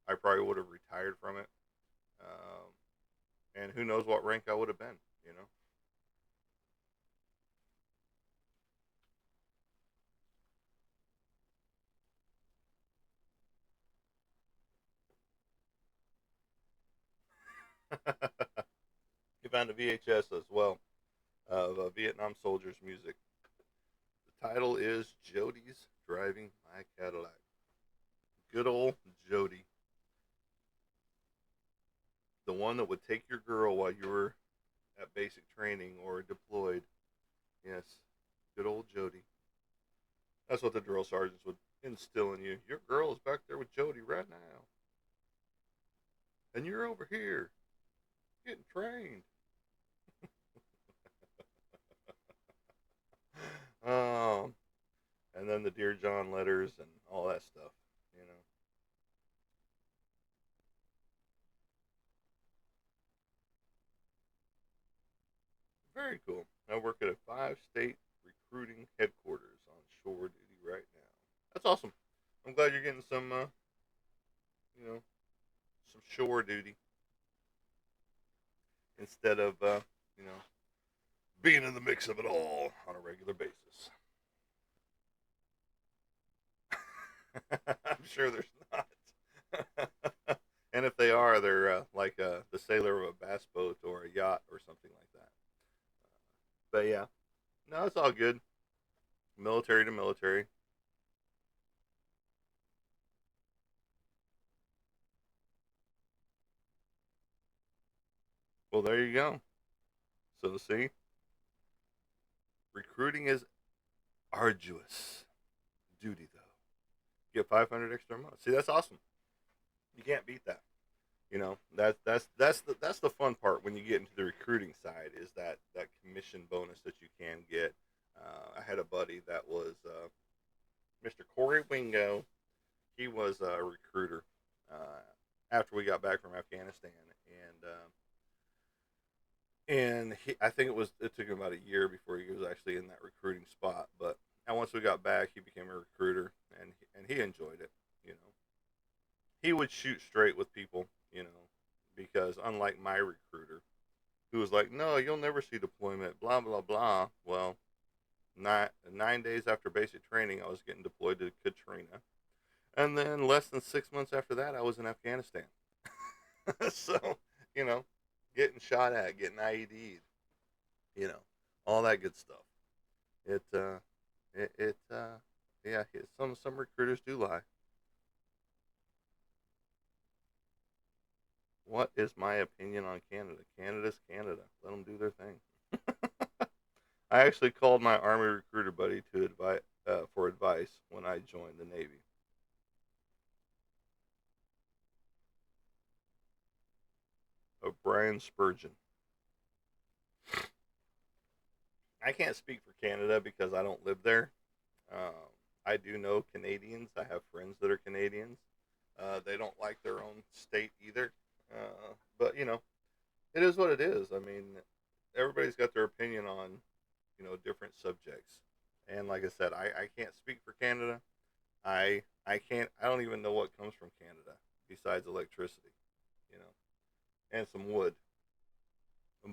I probably would have retired from it. Um, and who knows what rank I would have been, you know? You found a VHS as well of Vietnam soldiers' music. The title is Jody's Driving My Cadillac. Good old Jody. The one that would take your girl while you were at basic training or deployed. Yes, good old Jody. That's what the drill sergeants would instill in you. Your girl is back there with Jody right now. And you're over here getting trained. Um, and then the Dear John letters and all that stuff, you know. Very cool. I work at a 5 state recruiting headquarters on shore duty right now. That's awesome. I'm glad you're getting some, you know, some shore duty instead of, you know, being in the mix of it all on a regular basis. I'm sure there's not. And if they are, they're like the sailor of a bass boat or a yacht or something like that. But yeah, no, it's all good. Military to military. Well, there you go. So see, recruiting is arduous duty though. Get 500 extra a month. See, that's awesome. You can't beat that. You know, that's the fun part when you get into the recruiting side, is that commission bonus that you can get. I had a buddy that was Mr. Corey Wingo. He was a recruiter after we got back from Afghanistan, and And I think it took him about a year before he was actually in that recruiting spot. But and once we got back, he became a recruiter, and he enjoyed it. You know, he would shoot straight with people. You know, because unlike my recruiter, who was like, "No, you'll never see deployment," blah blah blah. Well, 9 days after basic training, I was getting deployed to Katrina, and then less than 6 months after that, I was in Afghanistan. So, you know, getting shot at, getting IED'd, you know, all that good stuff. It, uh, yeah, some recruiters do lie. What is my opinion on Canada? Canada's Canada. Let them do their thing. I actually called my army recruiter buddy to advise for advice when I joined the Navy. Brian Spurgeon. I can't speak for Canada because I don't live there. Um, I do know Canadians. I have friends that are Canadians. They don't like their own state either. But you know, it is what it is. I mean, everybody's got their opinion on different subjects. And like I said, I can't speak for Canada. I can't. I don't even know what comes from Canada besides electricity. You know, and some wood.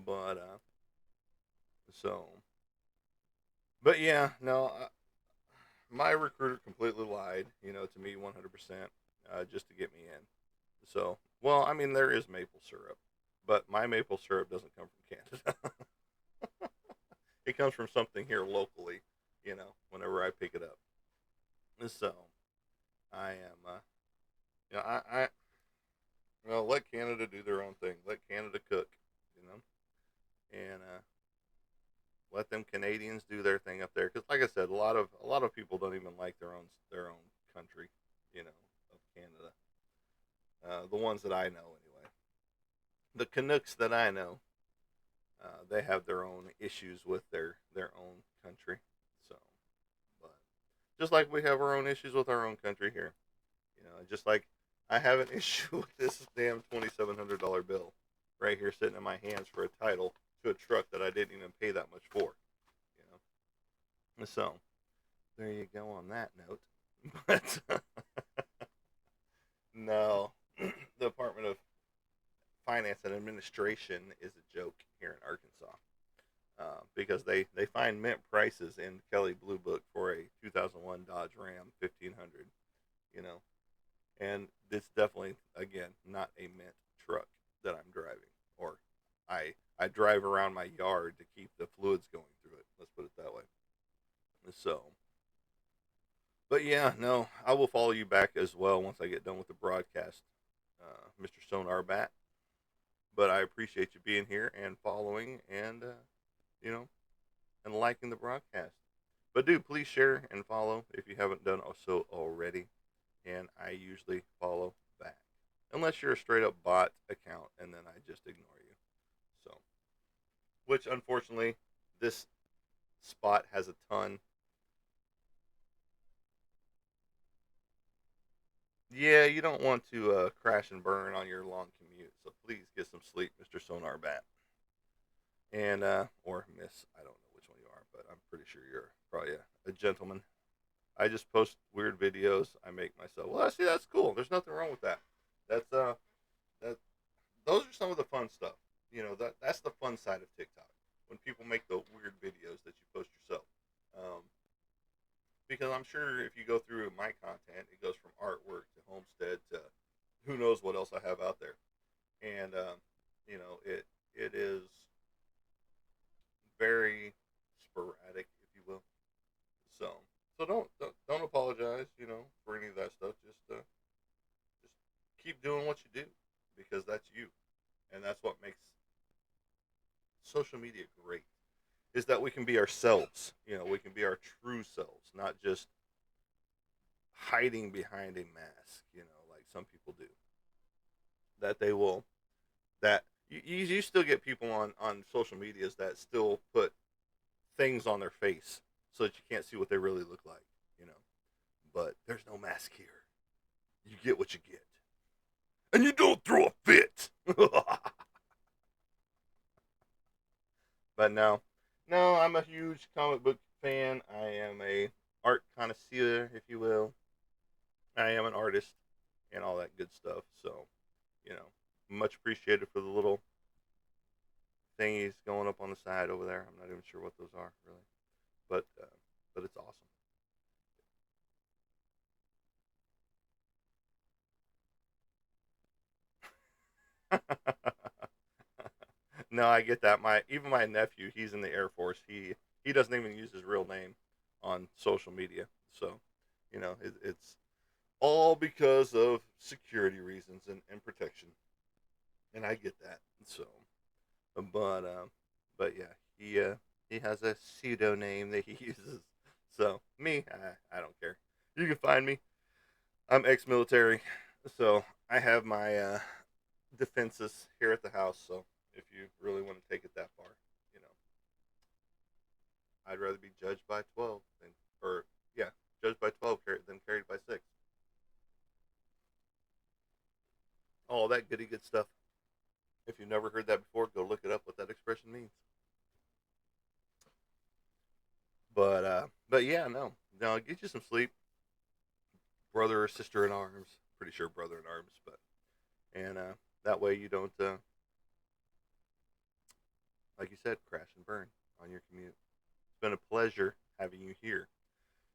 But so. But yeah, no. My recruiter completely lied. To me 100%, just to get me in. So, well, I mean, there is maple syrup, but my maple syrup doesn't come from Canada. It comes from something here locally. Whenever I pick it up. So I am, well, let Canada do their own thing. Let Canada cook, you know, and let them Canadians do their thing up there. Because, like I said, a lot of people don't even like their own country, of Canada. The ones that I know, anyway. The Canucks that I know, they have their own issues with their own country. So, but just like we have our own issues with our own country here, just like I have an issue with this damn $2,700 bill right here sitting in my hands for a title to a truck that I didn't even pay that much for. So there you go on that note. But no, the Department of Finance and Administration is a joke here in Arkansas. Because they find mint prices in Kelley Blue Book for a 2001 Dodge Ram 1500, you know, and it's definitely again not a mint truck that I'm driving, or I drive around my yard to keep the fluids going through it. Let's put it that way. So, but yeah, no, I will follow you back as well once I get done with the broadcast, Mr. Sonar Bat. But I appreciate you being here and following and you know and liking the broadcast. But do please share and follow if you haven't done so already. And I usually follow back. Unless you're a straight up bot account and then I just ignore you. So, which unfortunately, this spot has a ton. Yeah, you don't want to crash and burn on your long commute. So please get some sleep, Mr. Sonar Bat. And, or Miss, I don't know which one you are, but I'm pretty sure you're probably a gentleman. I just post weird videos. I make myself. Well, see, that's cool. There's nothing wrong with that. That's that those are some of the fun stuff. That's the fun side of TikTok when people make the weird videos that you post yourself. Um, because I'm sure if you go through my content, it goes from artwork to homestead to who knows what else I have out there, and it is very sporadic, if you will. So don't apologize, for any of that stuff. Just keep doing what you do because that's you, and that's what makes social media great. Is that we can be ourselves. We can be our true selves, not just hiding behind a mask. Like some people do. That they will. That you still get people on social medias that still put things on their face so that you can't see what they really look like. You know, but there's no mask here. You get what you get, and you don't throw a fit. But no, no, I'm a huge comic book fan. I am a art connoisseur, if you will. I am an artist and all that good stuff. So, you know, much appreciated for the little thingies going up on the side over there. I'm not even sure what those are really, but it's awesome. No, I get that. My nephew, he's in the Air Force. He doesn't even use his real name on social media. So, it's all because of security reasons and protection, and I get that. So, but but yeah, he has a pseudo name that he uses. So me, I don't care. You can find me. I'm ex-military, so I have my defenses here at the house. So if you really want to take it that far, you know, I'd rather be judged by 12 than, or yeah, judged by 12 than carried by 6. All that goody good stuff. If you've never heard that before, go look it up. What that expression means. But yeah, no, no, get you some sleep, brother or sister in arms. Pretty sure brother in arms, but and that way you don't, like you said, crash and burn on your commute. It's been a pleasure having you here.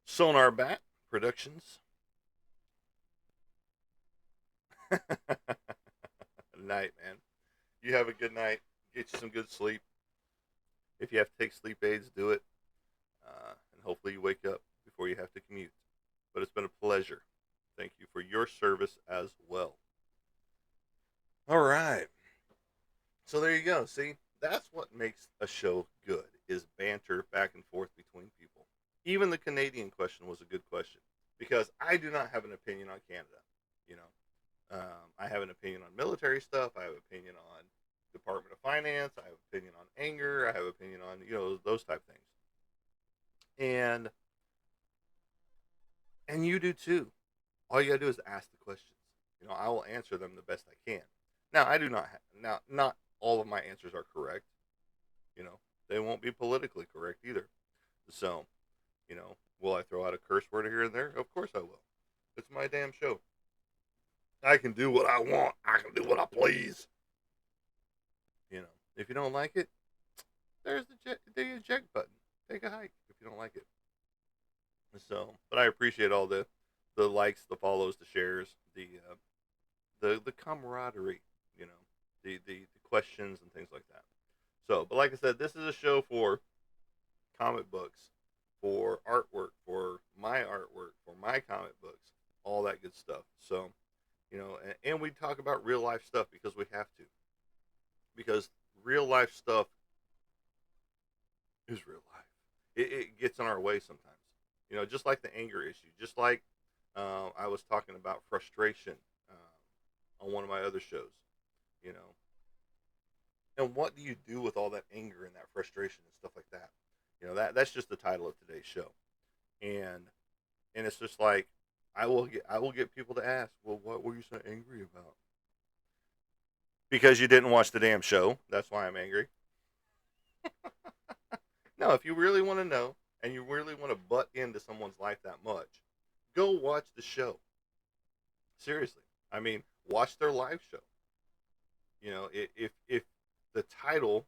Sonar Bat Productions. Night, man. You have a good night. Get you some good sleep. If you have to take sleep aids, do it. And hopefully you wake up before you have to commute. But it's been a pleasure. Thank you for your service as well. All right. So there you go. See, that's what makes a show good is banter back and forth between people. Even the Canadian question was a good question because I do not have an opinion on Canada. You know, I have an opinion on military stuff. I have an opinion on Department of Finance. I have an opinion on anger. I have an opinion on those type things. And you do too. All you gotta do is ask the questions. I will answer them the best I can. Now I do not now not all of my answers are correct. You know, they won't be politically correct either. So, will I throw out a curse word here and there? Of course I will. It's my damn show. I can do what I want. I can do what I please. If you don't like it, there's the eject button. Take a hike if you don't like it. So, but I appreciate all the likes, the follows, the shares, the camaraderie. The questions and things like that. So, but like I said, this is a show for comic books, for artwork, for my comic books, all that good stuff. So, and we talk about real life stuff because we have to, because real life stuff is real life. It gets in our way sometimes. Just like the anger issue, just like I was talking about frustration on one of my other shows. You know, and what do you do with all that anger and that frustration and stuff like that? That's just the title of today's show, and it's just like I will get people to ask, well, what were you so angry about? Because you didn't watch the damn show. That's why I'm angry. No, if you really want to know and you really want to butt into someone's life that much, go watch the show. Seriously, I mean, watch their live show. If the title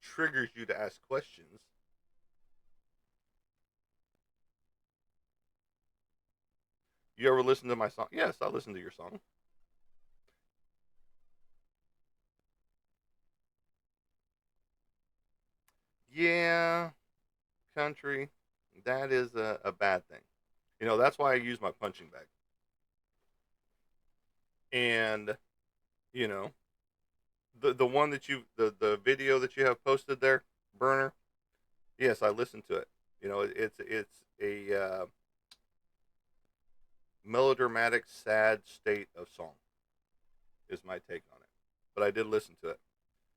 triggers you to ask questions, you ever listen to my song? Yes, I listen to your song. Yeah, country, that is a bad thing. That's why I use my punching bag. And you know, the one that the video that you have posted there, burner. Yes, I listened to it. It's a melodramatic, sad state of song. Is my take on it. But I did listen to it,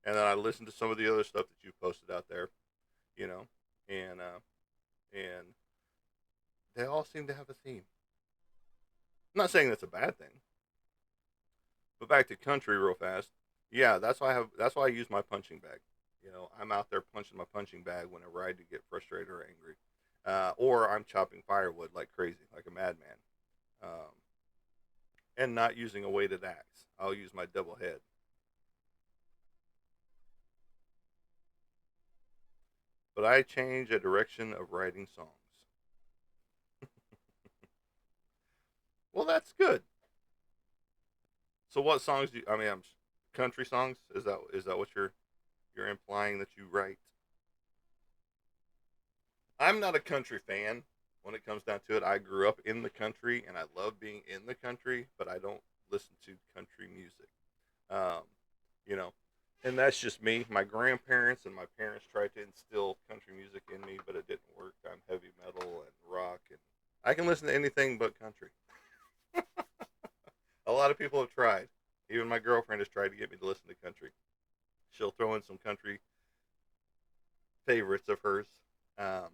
and then I listened to some of the other stuff that you posted out there. You know, and and they all seem to have a theme. I'm not saying that's a bad thing, but back to country real fast. Yeah, that's why I use my punching bag. I'm out there punching my punching bag whenever I do get frustrated or angry, or I'm chopping firewood like crazy, like a madman, um, and not using a weighted axe. I'll use my double head. But I change a direction of writing songs. Well, that's good. So, what songs do you? I mean, country songs. Is that what you're implying that you write? I'm not a country fan. When it comes down to it, I grew up in the country and I love being in the country, but I don't listen to country music. Um, you know, and that's just me. My grandparents and my parents tried to instill country music in me, but it didn't work. I'm heavy metal and rock, and I can listen to anything but country. A lot of people have tried. Even my girlfriend has tried to get me to listen to country. She'll throw in some country favorites of hers, um,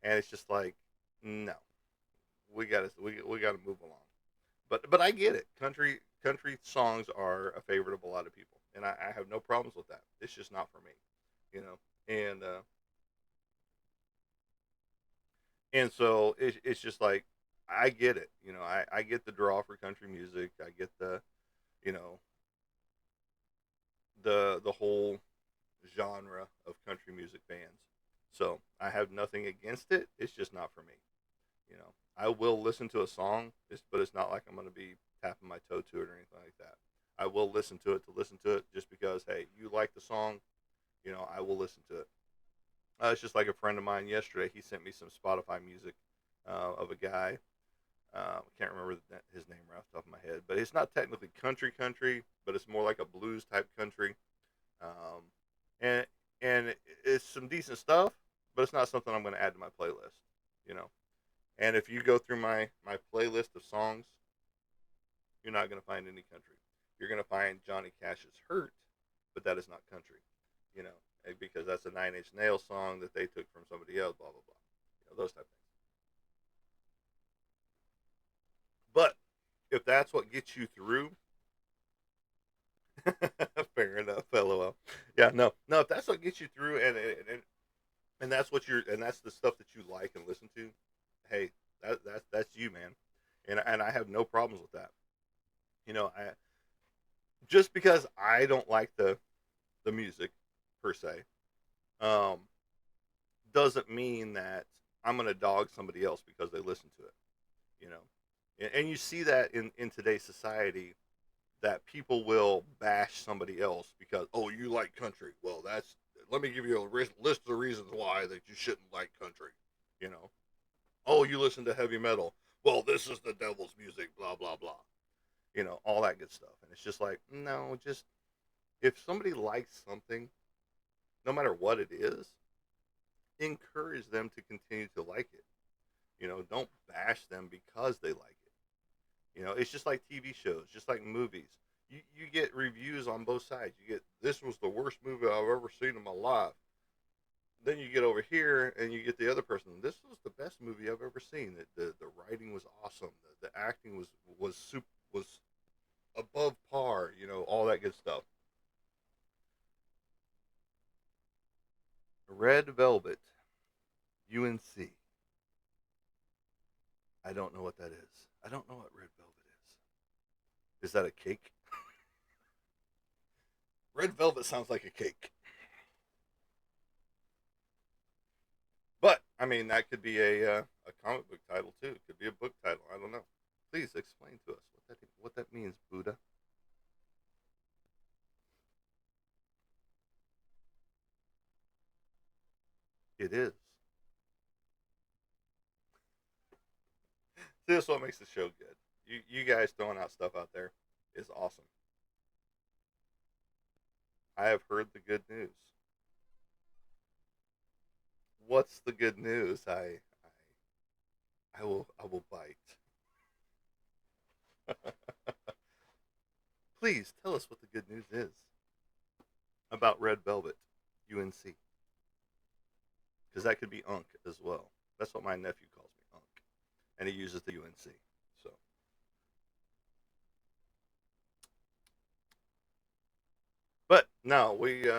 and it's just like, no, we gotta move along. But I get it. Country songs are a favorite of a lot of people, and I have no problems with that. It's just not for me, you know. And so it's just like I get it. I get the draw for country music. I get the you know the whole genre of country music fans. So I have nothing against it. It's just not for me. I will listen to a song, but it's not like I'm going to be tapping my toe to it or anything like that. I will listen to it just because, hey, you like the song, I will listen to it. It's just like a friend of mine yesterday. He sent me some Spotify music of a guy. I can't remember his name right off the top of my head, but it's not technically country, but it's more like a blues type country. Um, and it's some decent stuff, but it's not something I'm going to add to my playlist. You know, and if you go through my playlist of songs, you're not going to find any country. You're going to find Johnny Cash's "Hurt," but that is not country. You know, because that's a Nine Inch Nails song that they took from somebody else. Blah blah blah. Those type of things. But if that's what gets you through, fair enough, lol. Yeah, no, no. If that's what gets you through, and that's that's the stuff that you like and listen to, hey, that's you, man. And I have no problems with that. I just because I don't like the music per se, um, doesn't mean that I'm gonna dog somebody else because they listen to it. You know, and you see that in today's society that people will bash somebody else because, oh, you like country. Well, that's let me give you a list of reasons why that you shouldn't like country. You know, oh, you listen to heavy metal. Well, this is the devil's music. Blah blah blah. All that good stuff. And it's just like, no, just if somebody likes something, no matter what it is, encourage them to continue to like it. Don't bash them because they like it. It's just like TV shows, just like movies. You get reviews on both sides. You get, this was the worst movie I've ever seen in my life. Then you get over here and you get the other person. This was the best movie I've ever seen. The writing was awesome. The acting was above par. All that good stuff. Red Velvet, UNC. I don't know what that is. I don't know what red velvet is. Is that a cake? Red velvet sounds like a cake. But I mean, that could be a comic book title too. It could be a book title. I don't know. Please explain to us what that means, Buddha. It is. See, this is what makes the show good. You guys throwing out stuff out there is awesome. I have heard the good news. What's the good news? I will bite. Please tell us what the good news is about Red Velvet, UNC, because that could be Unk as well. That's what my nephew calls me, Unk, and he uses the UNC. So, but No, we,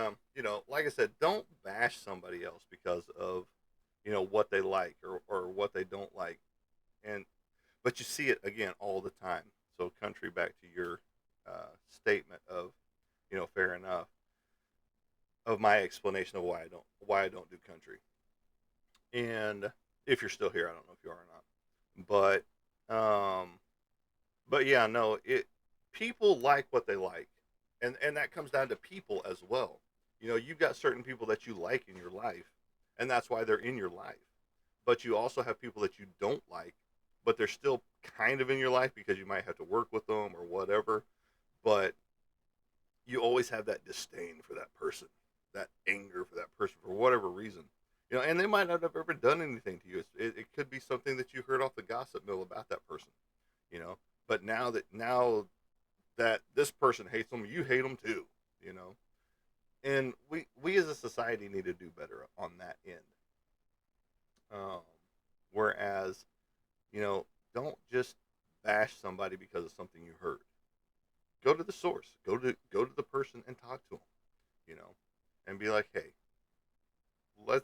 like I said, don't bash somebody else because of, what they like or what they don't like. And, but you see it again all the time. So, country, back to your statement of, fair enough, of my explanation of why I don't do country. And if you're still here, I don't know if you are or not. But yeah, no, people like what they like. And that comes down to people as well. You've got certain people that you like in your life, and that's why they're in your life. But you also have people that you don't like, but they're still kind of in your life because you might have to work with them or whatever. But you always have that disdain for that person, that anger for that person for whatever reason. And they might not have ever done anything to you. It could be something that you heard off the gossip mill about that person. You know, but now that this person hates them, you hate them too. You know, and we as a society need to do better on that end. Um, whereas, don't just bash somebody because of something you heard. Go to the source. Go to the person and talk to them. You know, and be like, hey,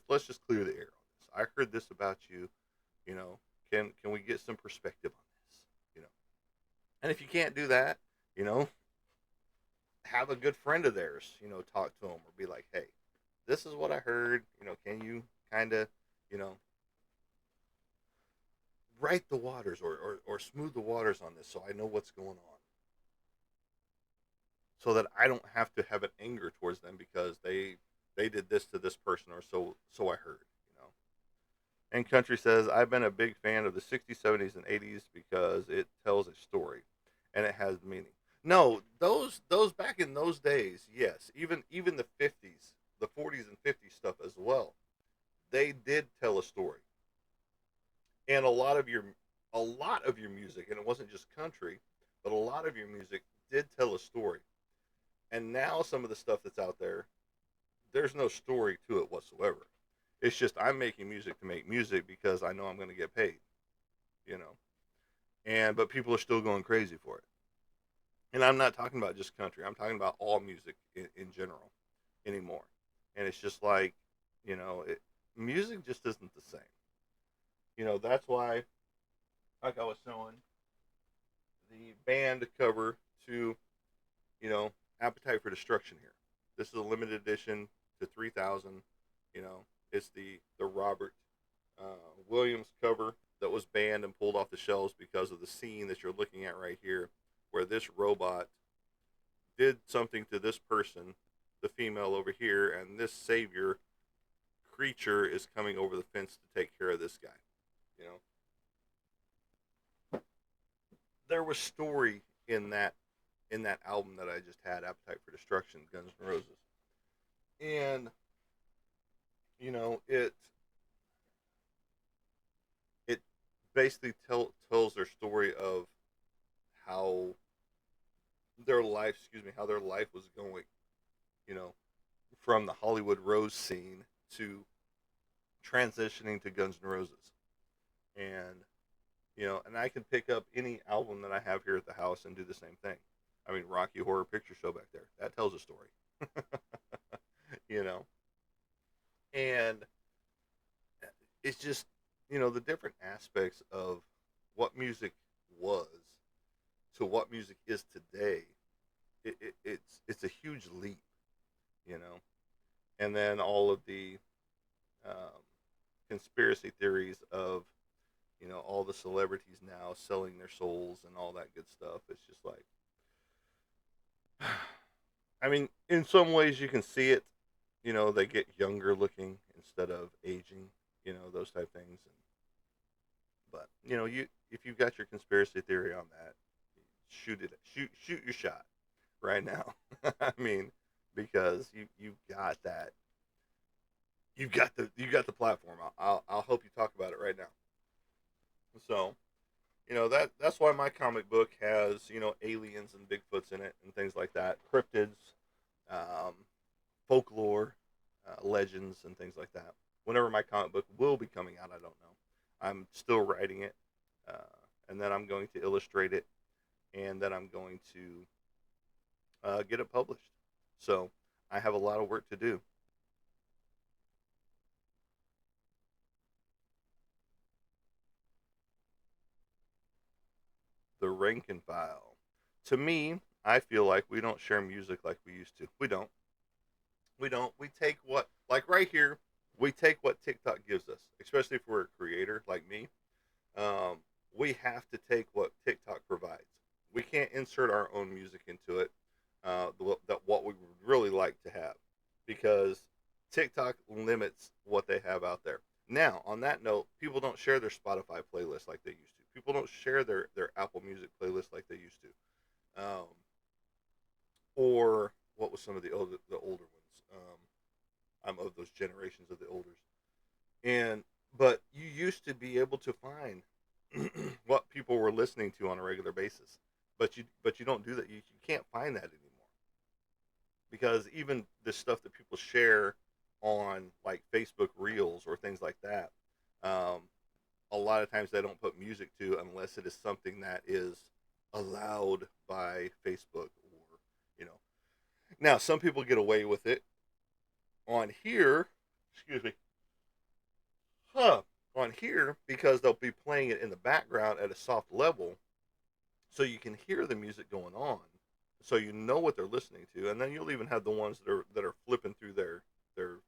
let's just clear the air on this. I heard this about you. You know, can we get some perspective on this? And if you can't do that, you know, have a good friend of theirs. Talk to them or be like, hey, this is what I heard. Can you kind of, you know, right the waters or smooth the waters on this so I know what's going on, so that I don't have to have an anger towards them because they did this to this person or so I heard. And Country says, I've been a big fan of the 60s, 70s, and 80s because it tells a story and it has meaning. No, those back in those days, yes, even the 50s, the 40s and 50s stuff as well. They did tell a story. And a lot of your music, and it wasn't just country, but a lot of your music did tell a story. And now some of the stuff that's out there, there's no story to it whatsoever. It's just I'm making music to make music because I know I'm going to get paid, you know. But people are still going crazy for it. And I'm not talking about just country. I'm talking about all music in general anymore. And it's just like, music just isn't the same. That's why, like I was showing, the band cover to, Appetite for Destruction here. This is a limited edition to 3,000. It's the Robert Williams cover that was banned and pulled off the shelves because of the scene that you're looking at right here, where this robot did something to this person, the female over here, and this savior creature is coming over the fence to take care of this guy. You know, there was story in that album that I just had, Appetite for Destruction, Guns N' Roses, and it basically tells their story of how how their life was going. You know, from the Hollywood Rose scene to transitioning to Guns N' Roses, and and I can pick up any album that I have here at the house and do the same thing. I mean, Rocky Horror Picture Show back there, that tells a story. you know, and it's just the different aspects of what music was to what music is today. It's a huge leap, you know, and then all of the um, conspiracy theories of all the celebrities now selling their souls and all that good stuff. It's just like, I mean, in some ways you can see it. They get younger looking instead of aging. Those type things. But you if you've got your conspiracy theory on that, shoot it. Shoot your shot right now. I mean, because you got that. You got the platform. I'll help you talk about it right now. So that's why my comic book has aliens and Bigfoots in it and things like that, cryptids, um, folklore, legends, and things like that. Whenever my comic book will be coming out, I don't know. I'm still writing it, uh, and then I'm going to illustrate it, and then I'm going to get it published. So I have a lot of work to do. The rank and file. To me, I feel like we don't share music like we used to. We don't. We don't. We take what, like right here, we take what TikTok gives us, especially if we're a creator like me. Um, we have to take what TikTok provides. We can't insert our own music into it. That what we would really like to have, because TikTok limits what they have out there. Now, on that note, people don't share their Spotify playlist like they used to. People don't share their Apple Music playlist like they used to. Or what was some of the older ones? I'm of those generations of the olders. And but you used to be able to find what people were listening to on a regular basis. But you don't do that. You can't find that anymore, because even the stuff that people share on like Facebook Reels or things like that, um, a lot of times they don't put music to unless it is something that is allowed by Facebook, or you know. Now some people get away with it on here. Excuse me. Huh. On here, because they'll be playing it in the background at a soft level, so you can hear the music going on, so you know what they're listening to. And then you'll even have the ones that are flipping through their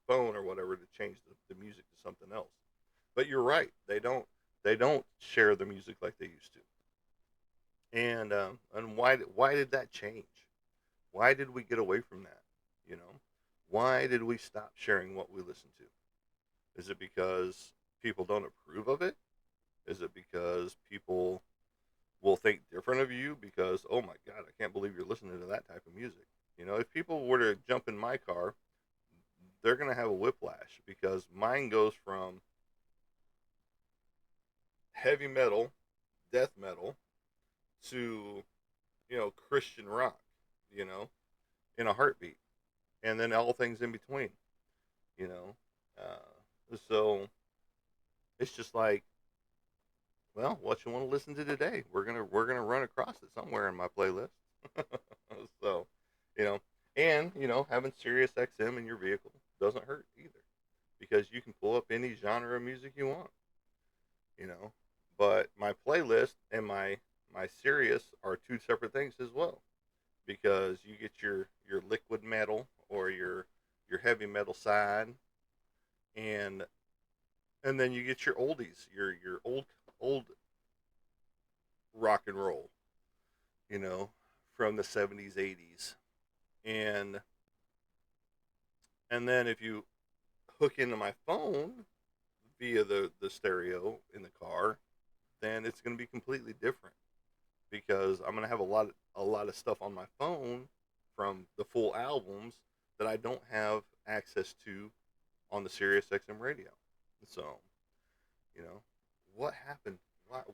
phone or whatever to change the music to something else. But you're right, they don't share the music like they used to. And why did that change? Why did we get away from that? You know, why did we stop sharing what we listen to? Is it because people don't approve of it? Is it because people will think different of you because, oh my god, I can't believe you're listening to that type of music? If people were to jump in my car, they're gonna have a whiplash, because mine goes from heavy metal, death metal, to Christian rock, you know, in a heartbeat, and then all things in between, you know. So it's just like, well, what you want to listen to today? We're gonna run across it somewhere in my playlist. So, you know, and having Sirius XM in your vehicle doesn't hurt either, because you can pull up any genre of music you want. You know, but my playlist and my Sirius are two separate things as well, because you get your liquid metal or your heavy metal side, and then you get your oldies, your old rock and roll, you know, from the 70s, 80s. And then if you hook into my phone via the stereo in the car, then it's going to be completely different, because I'm going to have a lot of stuff on my phone from the full albums that I don't have access to on the Sirius XM radio. So, you know, what happened?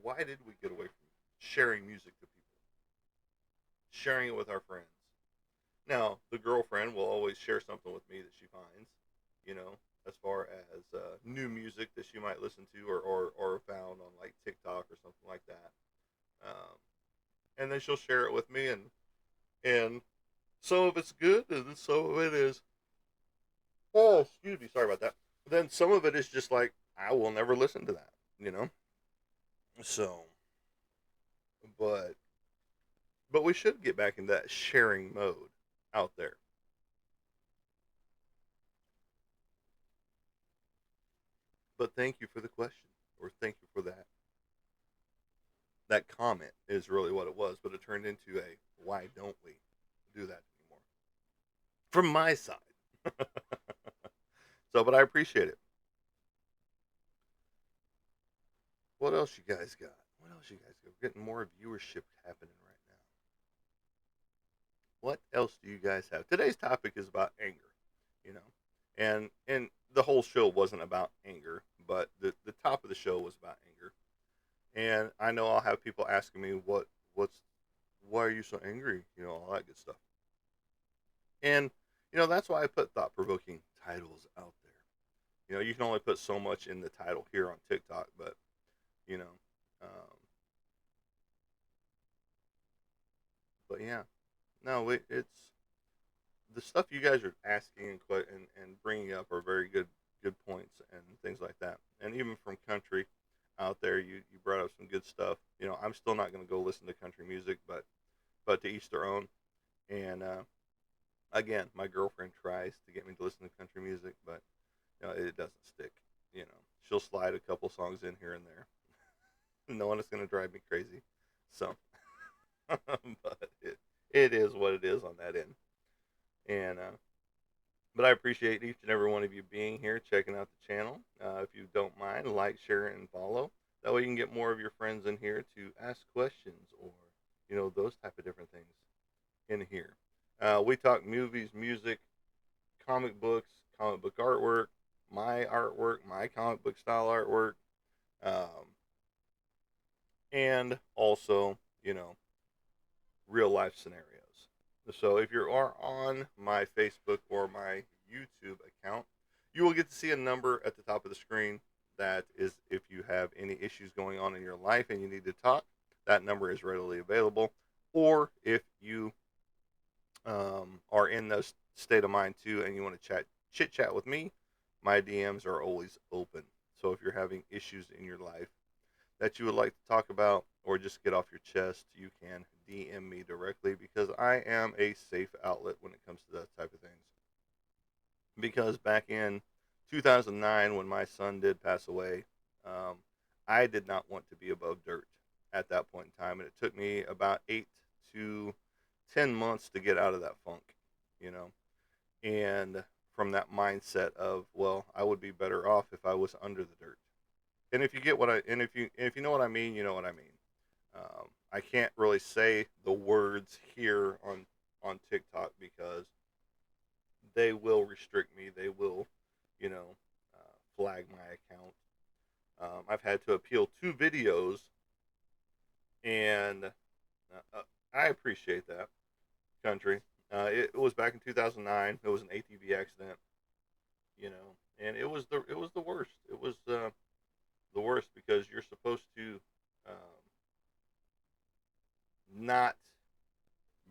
Why did we get away from sharing music to people, sharing it with our friends? Now, the girlfriend will always share something with me that she finds, you know, as far as new music that she might listen to, or found on like TikTok or something like that. Um, and then she'll share it with me, and some of it's good, and some of it is, oh, excuse me, sorry about that. Then some of it is just like, I will never listen to that, you know. So, but we should get back in that sharing mode out there. But thank you for the question, or thank you for that comment is really what it was, but it turned into a, why don't we do that anymore? From my side. So, but I appreciate it. What else you guys got? What else you guys got? We're getting more viewership happening right now. What else do you guys have? Today's topic is about anger, you know, and the whole show wasn't about anger, but the top of the show was about anger. And I know I'll have people asking me, what's why are you so angry? All that good stuff. And that's why I put thought provoking titles out there. You can only put so much in the title here on TikTok, but you know, um, but yeah, no, it's the stuff you guys are asking and bringing up are very good points and things like that. And even from country out there, you brought up some good stuff. You know, I'm still not going to go listen to country music, but to each their own. And again, my girlfriend tries to get me to listen to country music, but you know, it doesn't stick. You know, she'll slide a couple songs in here and there. No one is going to drive me crazy. So, but it is what it is on that end. And but I appreciate each and every one of you being here, checking out the channel. If you don't mind, like, share, and follow. That way you can get more of your friends in here to ask questions or, you know, those type of different things in here. We talk movies, music, comic books, comic book artwork, my comic book style artwork, um, and also, you know, real life scenarios. So if you are on my Facebook or my YouTube account, you will get to see a number at the top of the screen. That is, if you have any issues going on in your life and you need to talk, that number is readily available. Or if you are in this state of mind too and you want to chit chat with me, my DMs are always open. So if you're having issues in your life that you would like to talk about or just get off your chest, you can DM me directly because I am a safe outlet when it comes to that type of things. Because back in 2009, when my son did pass away, um, I did not want to be above dirt at that point in time. And it took me about 8 to 10 months to get out of that funk, you know, and from that mindset of, well, I would be better off if I was under the dirt. And if you get what I and if you know what I mean, you know what I mean. I can't really say the words here on TikTok because they will restrict me. They will, you know, flag my account. I've had to appeal 2 videos, and I appreciate that country. It was back in 2009. It was an ATV accident, you know, and it was the worst. It was the worst because you're supposed to not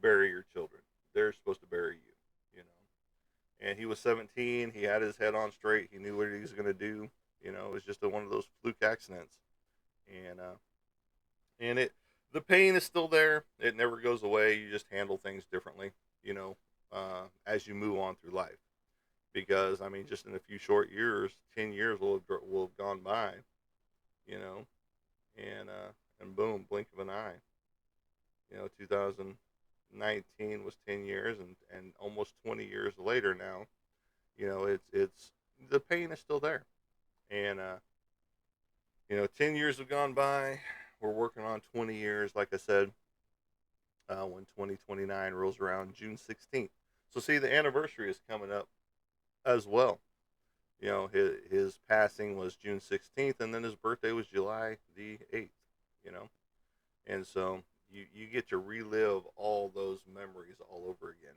bury your children. They're supposed to bury you, you know. And he was 17. He had his head on straight. He knew what he was going to do. You know, it was just one of those fluke accidents. And the pain is still there. It never goes away. You just handle things differently, you know, as you move on through life. Because I mean, just in a few short years, 10 years will have gone by, you know, and boom, blink of an eye. You know, 2019 was 10 years, and almost 20 years later now, you know, it's the pain is still there. And, you know, 10 years have gone by. We're working on 20 years, like I said, when 2029 rolls around June 16th. So, see, the anniversary is coming up as well. You know, his passing was June 16th, and then his birthday was July the 8th, you know. And so you get to relive all those memories all over again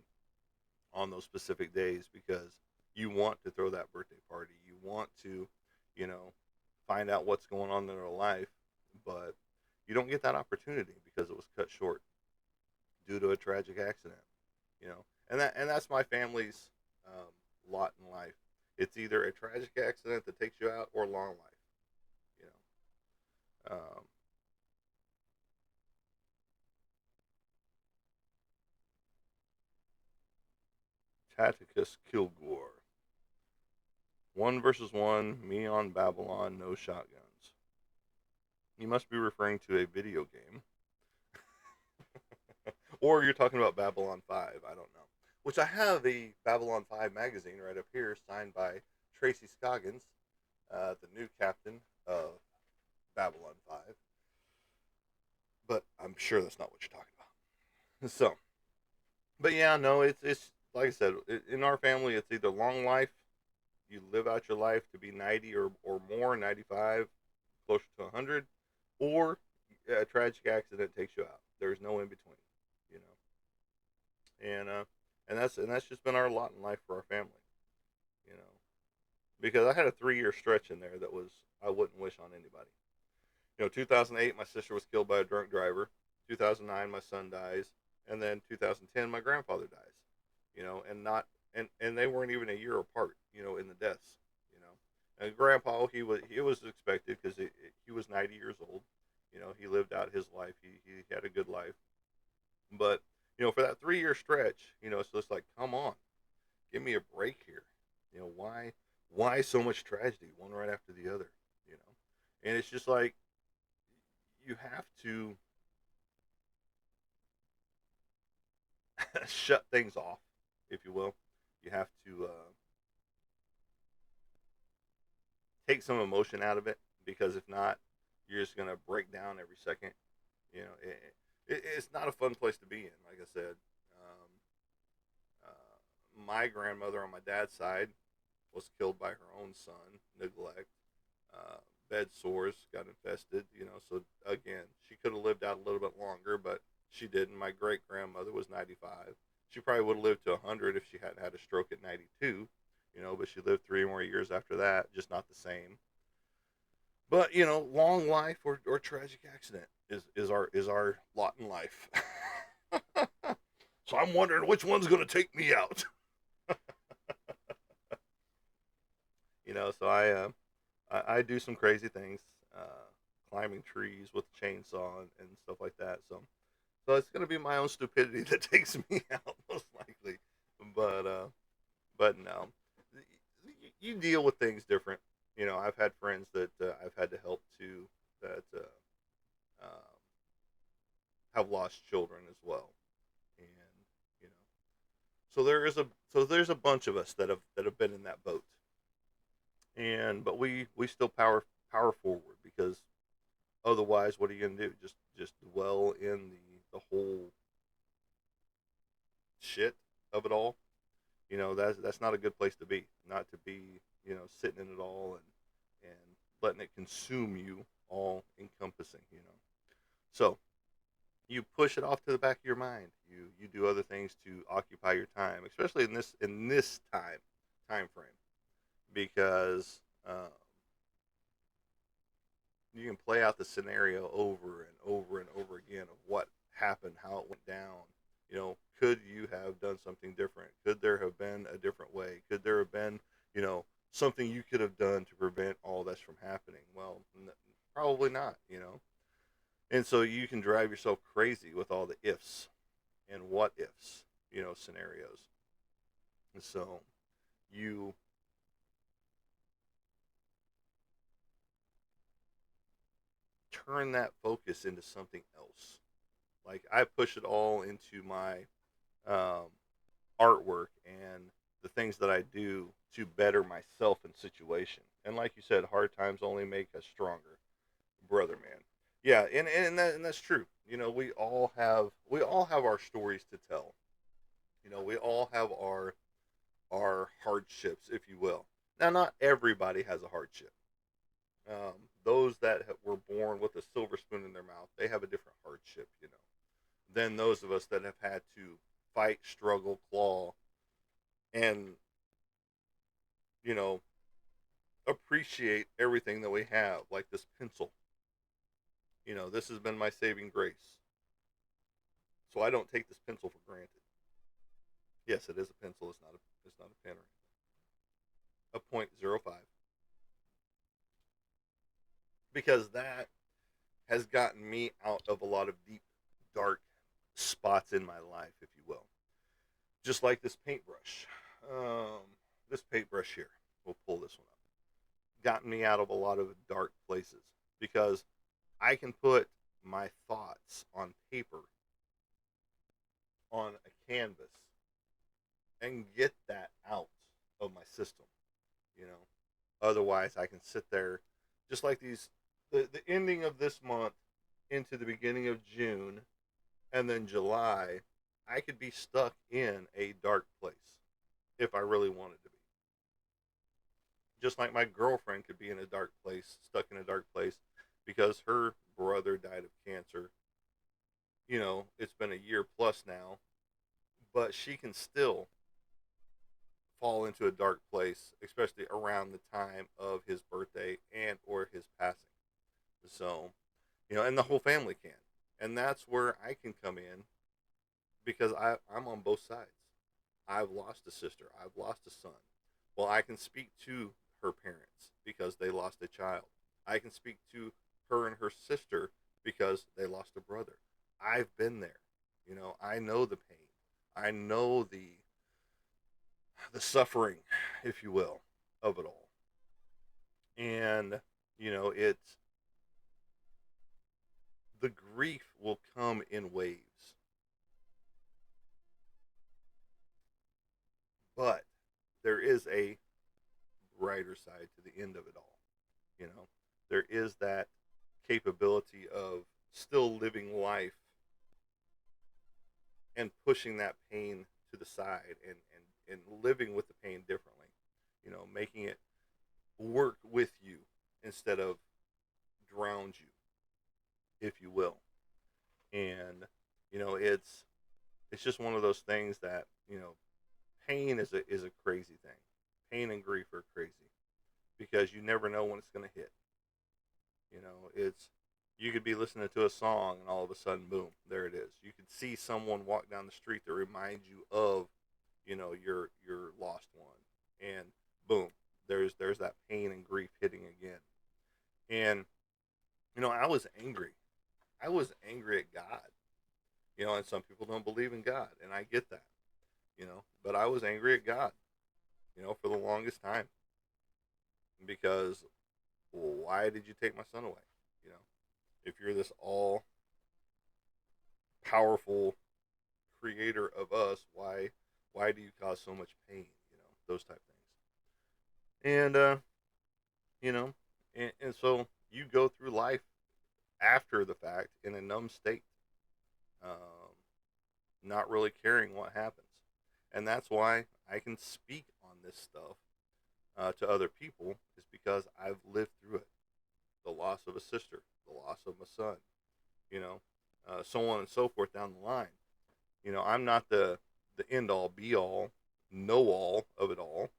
on those specific days because you want to throw that birthday party. You want to, you know, find out what's going on in their life, but you don't get that opportunity because it was cut short due to a tragic accident. You know, and that's my family's lot in life. It's either a tragic accident that takes you out or long life. You know, Taticus Kilgore. One versus one, me on Babylon, no shotguns. You must be referring to a video game. Or you're talking about Babylon 5, I don't know. Which I have a Babylon 5 magazine right up here, signed by Tracy Scoggins, the new captain of Babylon 5. But I'm sure that's not what you're talking about. So, but yeah, no, it's like I said, in our family, it's either long life, you live out your life to be 90 or more, 95, closer to 100, or a tragic accident takes you out. There's no in between, you know. And that's just been our lot in life for our family, you know. Because I had a 3 year stretch in there that was I wouldn't wish on anybody. You know, 2008, my sister was killed by a drunk driver. 2009, my son dies, and then 2010, my grandfather dies. and not and they weren't even a year apart, in the deaths, you know. And Grandpa, he was expected because he was 90 years old. He lived out his life. He had a good life, but for that 3 year stretch, it's just like, come on, give me a break here. Why so much tragedy, one right after the other, you know? And it's just like you have to shut things off, if you will. You have to take some emotion out of it, because if not, you're just gonna break down every second. It's not a fun place to be in. Like I said, my grandmother on my dad's side was killed by her own son, neglect, uh, bed sores, got infested. So again, she could have lived out a little bit longer, but she didn't. My great grandmother was 95. She probably would have lived to 100 if she hadn't had a stroke at 92. But she lived 3 more years after that, just not the same. But long life or tragic accident is our lot in life. So I'm wondering which one's going to take me out. So I do some crazy things, climbing trees with a chainsaw and stuff like that. So it's going to be my own stupidity that takes me out, most likely. But but no, you deal with things different. I've had friends that I've had to help too, that um, have lost children as well, and you know, so there's a bunch of us that have been in that boat, and but we still power forward, because otherwise, what are you gonna do? Just dwell in the whole shit of it all. That's not a good place to be. Not to be, sitting in it all, and letting it consume you, all encompassing. So you push it off to the back of your mind. You do other things to occupy your time, especially in this time frame, because you can play out the scenario over and over and over again of what happened, how it went down. Could you have done something different? Could there have been a different way? Could there have been, something you could have done to prevent all this from happening? Well, probably not. And so you can drive yourself crazy with all the ifs and what ifs, scenarios. And so you turn that focus into something else. Like, I push it all into my um, artwork and the things that I do to better myself in situation. And like you said, hard times only make us stronger, brother man. Yeah, and that's true. We all have our stories to tell. We all have our hardships, if you will. Now, not everybody has a hardship. Those that were born with a silver spoon in their mouth, they have a different hardship, than those of us that have had to fight, struggle, claw, and you know appreciate everything that we have, like this pencil. This has been my saving grace, so I don't take this pencil for granted. Yes, it is a pencil. It's not a pen or a .05, because that has gotten me out of a lot of deep, dark spots in my life, if you will. Just like this paintbrush. Um, this paintbrush here. We'll pull this one up. Gotten me out of a lot of dark places, because I can put my thoughts on paper, on a canvas, and get that out of my system. You know, Otherwise, I can sit there, just like the ending of this month into the beginning of June, and then July. I could be stuck in a dark place if I really wanted to be. Just like my girlfriend could be in a dark place, stuck in a dark place, because her brother died of cancer. It's been a year plus now, but she can still fall into a dark place, especially around the time of his birthday and or his passing. So, and the whole family can. And that's where I can come in, because I'm on both sides. I've lost a sister, I've lost a son. Well, I can speak to her parents because they lost a child. I can speak to her and her sister because they lost a brother. I've been there. I know the pain. I know the suffering, if you will, of it all. And it's the grief will come in waves, but there is a brighter side to the end of it all. You know, there is that capability of still living life and pushing that pain to the side and living with the pain differently. Making it work with you instead of drown you, if you will. And it's just one of those things that pain is a crazy thing. Pain and grief are crazy because you never know when it's going to hit. It's you could be listening to a song and all of a sudden, boom, there it is. You could see someone walk down the street that reminds you of your lost one, and boom, there's that pain and grief hitting again. And I was angry. I was angry at God. And some people don't believe in God, and I get that. But I was angry at God. For the longest time because why did you take my son away? You know, if you're this all powerful creator of us, why do you cause so much pain? Those type things. And you know, and so you go through life after the fact in a numb state, um, not really caring what happens, and that's why I can speak on this stuff to other people is because I've lived through it. The loss of a sister, the loss of my son, you know, so on and so forth down the line. I'm not the end all be all, know all of it all,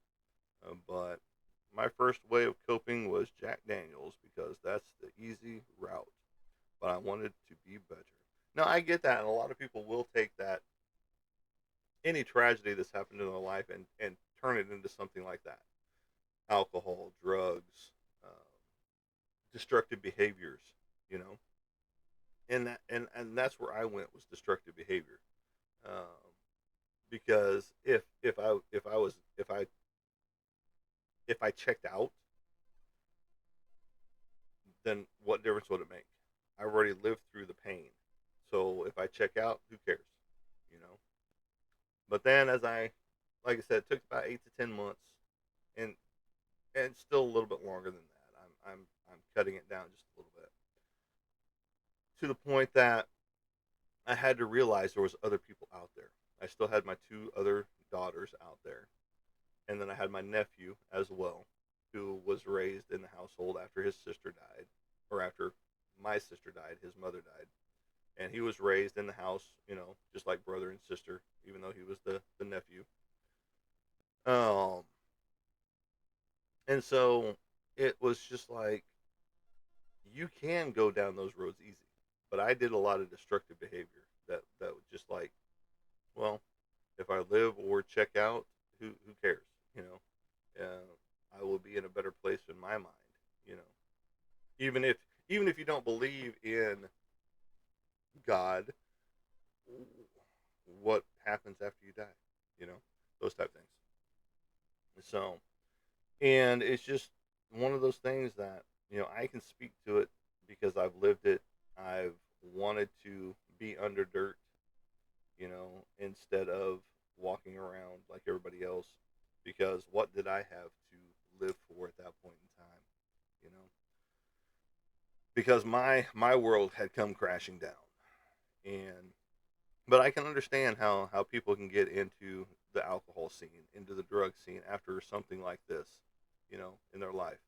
but my first way of coping was Jack Daniels because that's the easy route. But I wanted to be better. Now I get that, and a lot of people will take that any tragedy that's happened in their life and turn it into something like that: alcohol, drugs, destructive behaviors. You know, and that's where I went was destructive behavior. Um, because if I checked out, then what difference would it make? I already lived through the pain. So if I check out, who cares? You know. But then like I said, it took about 8 to 10 months, and still a little bit longer than that. I'm cutting it down just a little bit to the point that I had to realize there was other people out there. I still had my two other daughters out there, and then I had my nephew as well, who was raised in the household after his sister died, or after my sister died, his mother died, and he was raised in the house, just like brother and sister, even though he was the nephew. Um, and so it was just like you can go down those roads easy, but I did a lot of destructive behavior that was just like, well, if I live or check out, who cares? You know, I will be in a better place in my mind. You know, even if even if you don't believe in God, what happens after you die? You know, those type of things. So, and it's just one of those things that I can speak to it because I've lived it. I've wanted to be under dirt, instead of walking around like everybody else. Because what did I have to live for at that point in time? You know, because my world had come crashing down, and but I can understand how people can get into the alcohol scene, into the drug scene after something like this, in their life.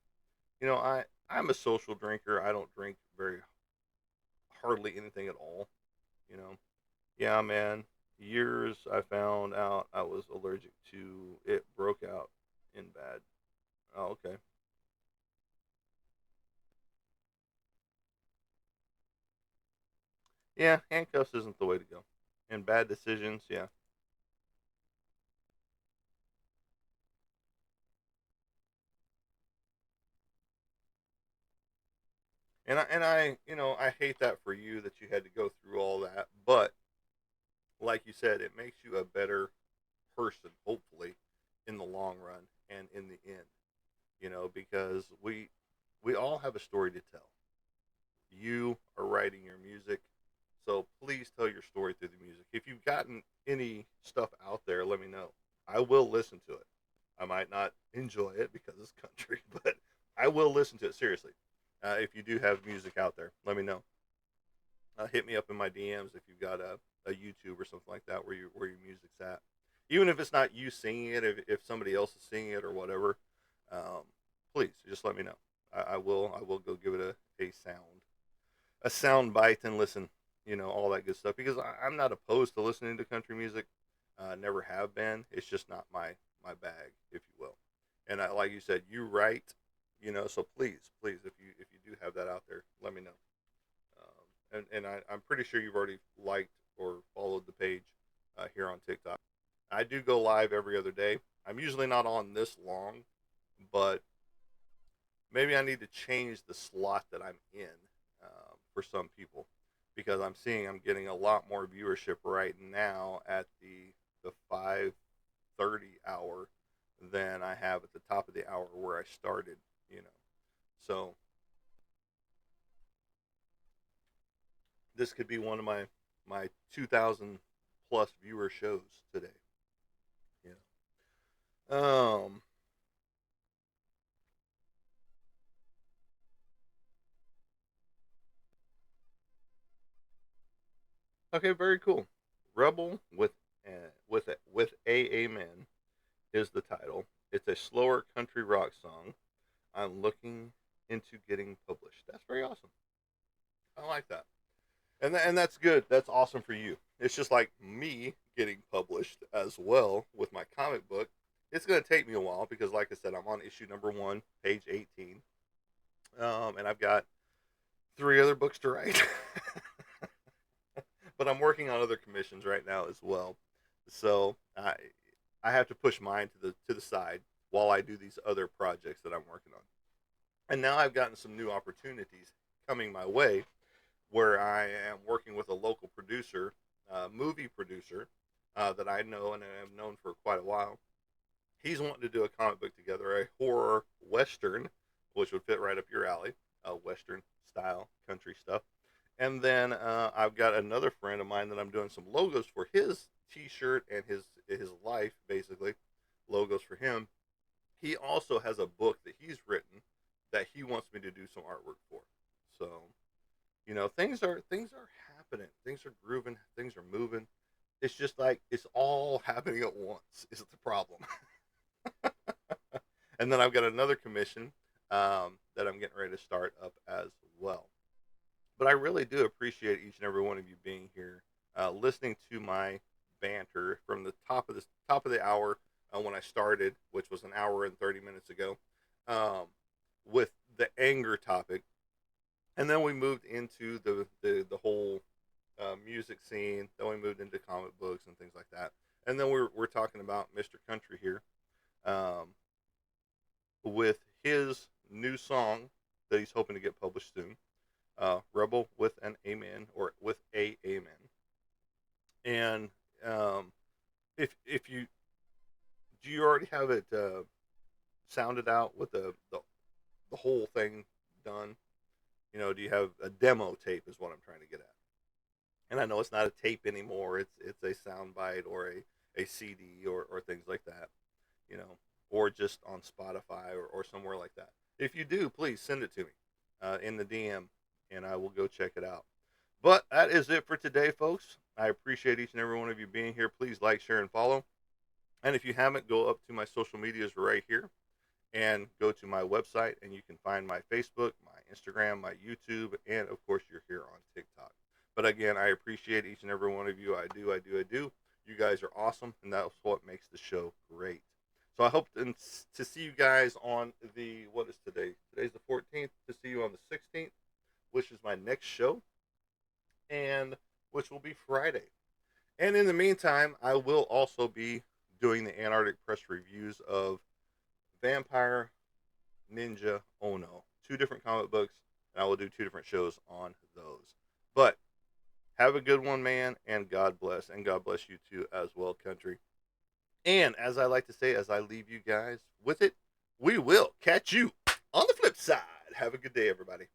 I'm a social drinker. I don't drink very hardly anything at all. You know, yeah, man. Years I found out I was allergic to it. Broke out in bad. Oh, okay. Yeah, handcuffs isn't the way to go. And bad decisions, yeah. And I, I hate that for you that you had to go through all that. But like you said, it makes you a better person, hopefully, in the long run and in the end. Because we all have a story to tell. You are writing your music, so please tell your story through the music. If you've gotten any stuff out there, let me know. I will listen to it. I might not enjoy it because it's country, but I will listen to it seriously. If you do have music out there, let me know. Hit me up in my DMs if you've got a YouTube or something like that where your music's at. Even if it's not you singing it, if somebody else is singing it or whatever, um, please just let me know. I will go give it a sound bite and listen, all that good stuff because I'm not opposed to listening to country music. Never have been. It's just not my bag, if you will. And like you said, you write, so please, if you do have that out there, let me know. I'm pretty sure you've already liked or followed the page here on TikTok. I do go live every other day. I'm usually not on this long, but maybe I need to change the slot that I'm in for some people because I'm getting a lot more viewership right now at the 5:30 hour than I have at the top of the hour where I started. You know, so this could be one of my 2,000 plus viewer shows today. Yeah. Okay. Very cool. Rebel with a amen is the title. It's a slower country rock song. I'm looking into getting published. That's very awesome. I like that. And that's good. That's awesome for you. It's just like me getting published as well with my comic book. It's going to take me a while because, like I said, I'm on issue number one, page 18, and I've got three other books to write. But I'm working on other commissions right now as well. So I have to push mine to the side while I do these other projects that I'm working on. And now I've gotten some new opportunities coming my way where I am working with a local producer, movie producer that I know and have known for quite a while. He's wanting to do a comic book together, a horror western, which would fit right up your alley, western style country stuff. And then I've got another friend of mine that I'm doing some logos for his T-shirt and his life, basically logos for him. He also has a book that he's written that he wants me to do some artwork for. So things are happening, things are grooving, things are moving. It's just like it's all happening at once. Is the problem? And then I've got another commission that I'm getting ready to start up as well. But I really do appreciate each and every one of you being here, listening to my banter from the top of the hour when I started, which was an hour and 30 minutes ago, um, with the anger topic, and then we moved into the whole music scene. Then we moved into comic books and things like that, and then we're talking about Mr. Country here, um, with his new song that he's hoping to get published soon, Rebel with an Amen or with a Amen. And um, if you do you already have it sounded out with the whole thing done? Do you have a demo tape? Is what I'm trying to get at. And I know it's not a tape anymore. It's a sound bite or a CD or things like that. You know, or just on Spotify or somewhere like that. If you do, please send it to me in the DM, and I will go check it out. But that is it for today, folks. I appreciate each and every one of you being here. Please like, share, and follow. And if you haven't, go up to my social medias right here and go to my website, and you can find my Facebook, my Instagram, my YouTube, and of course, you're here on TikTok. But again, I appreciate each and every one of you. I do, I do, I do. You guys are awesome, and that's what makes the show great. So I hope to see you guys on what is today? Today's the 14th. To see you on the 16th, which is my next show, and which will be Friday. And in the meantime, I will also be doing the Antarctic Press reviews of Vampire Ninja Ono. Two different comic books. and I will do 2 different shows on those. But have a good one, man, and God bless. And God bless you too as well, country. And as I like to say, as I leave you guys with it, we will catch you on the flip side. Have a good day, everybody.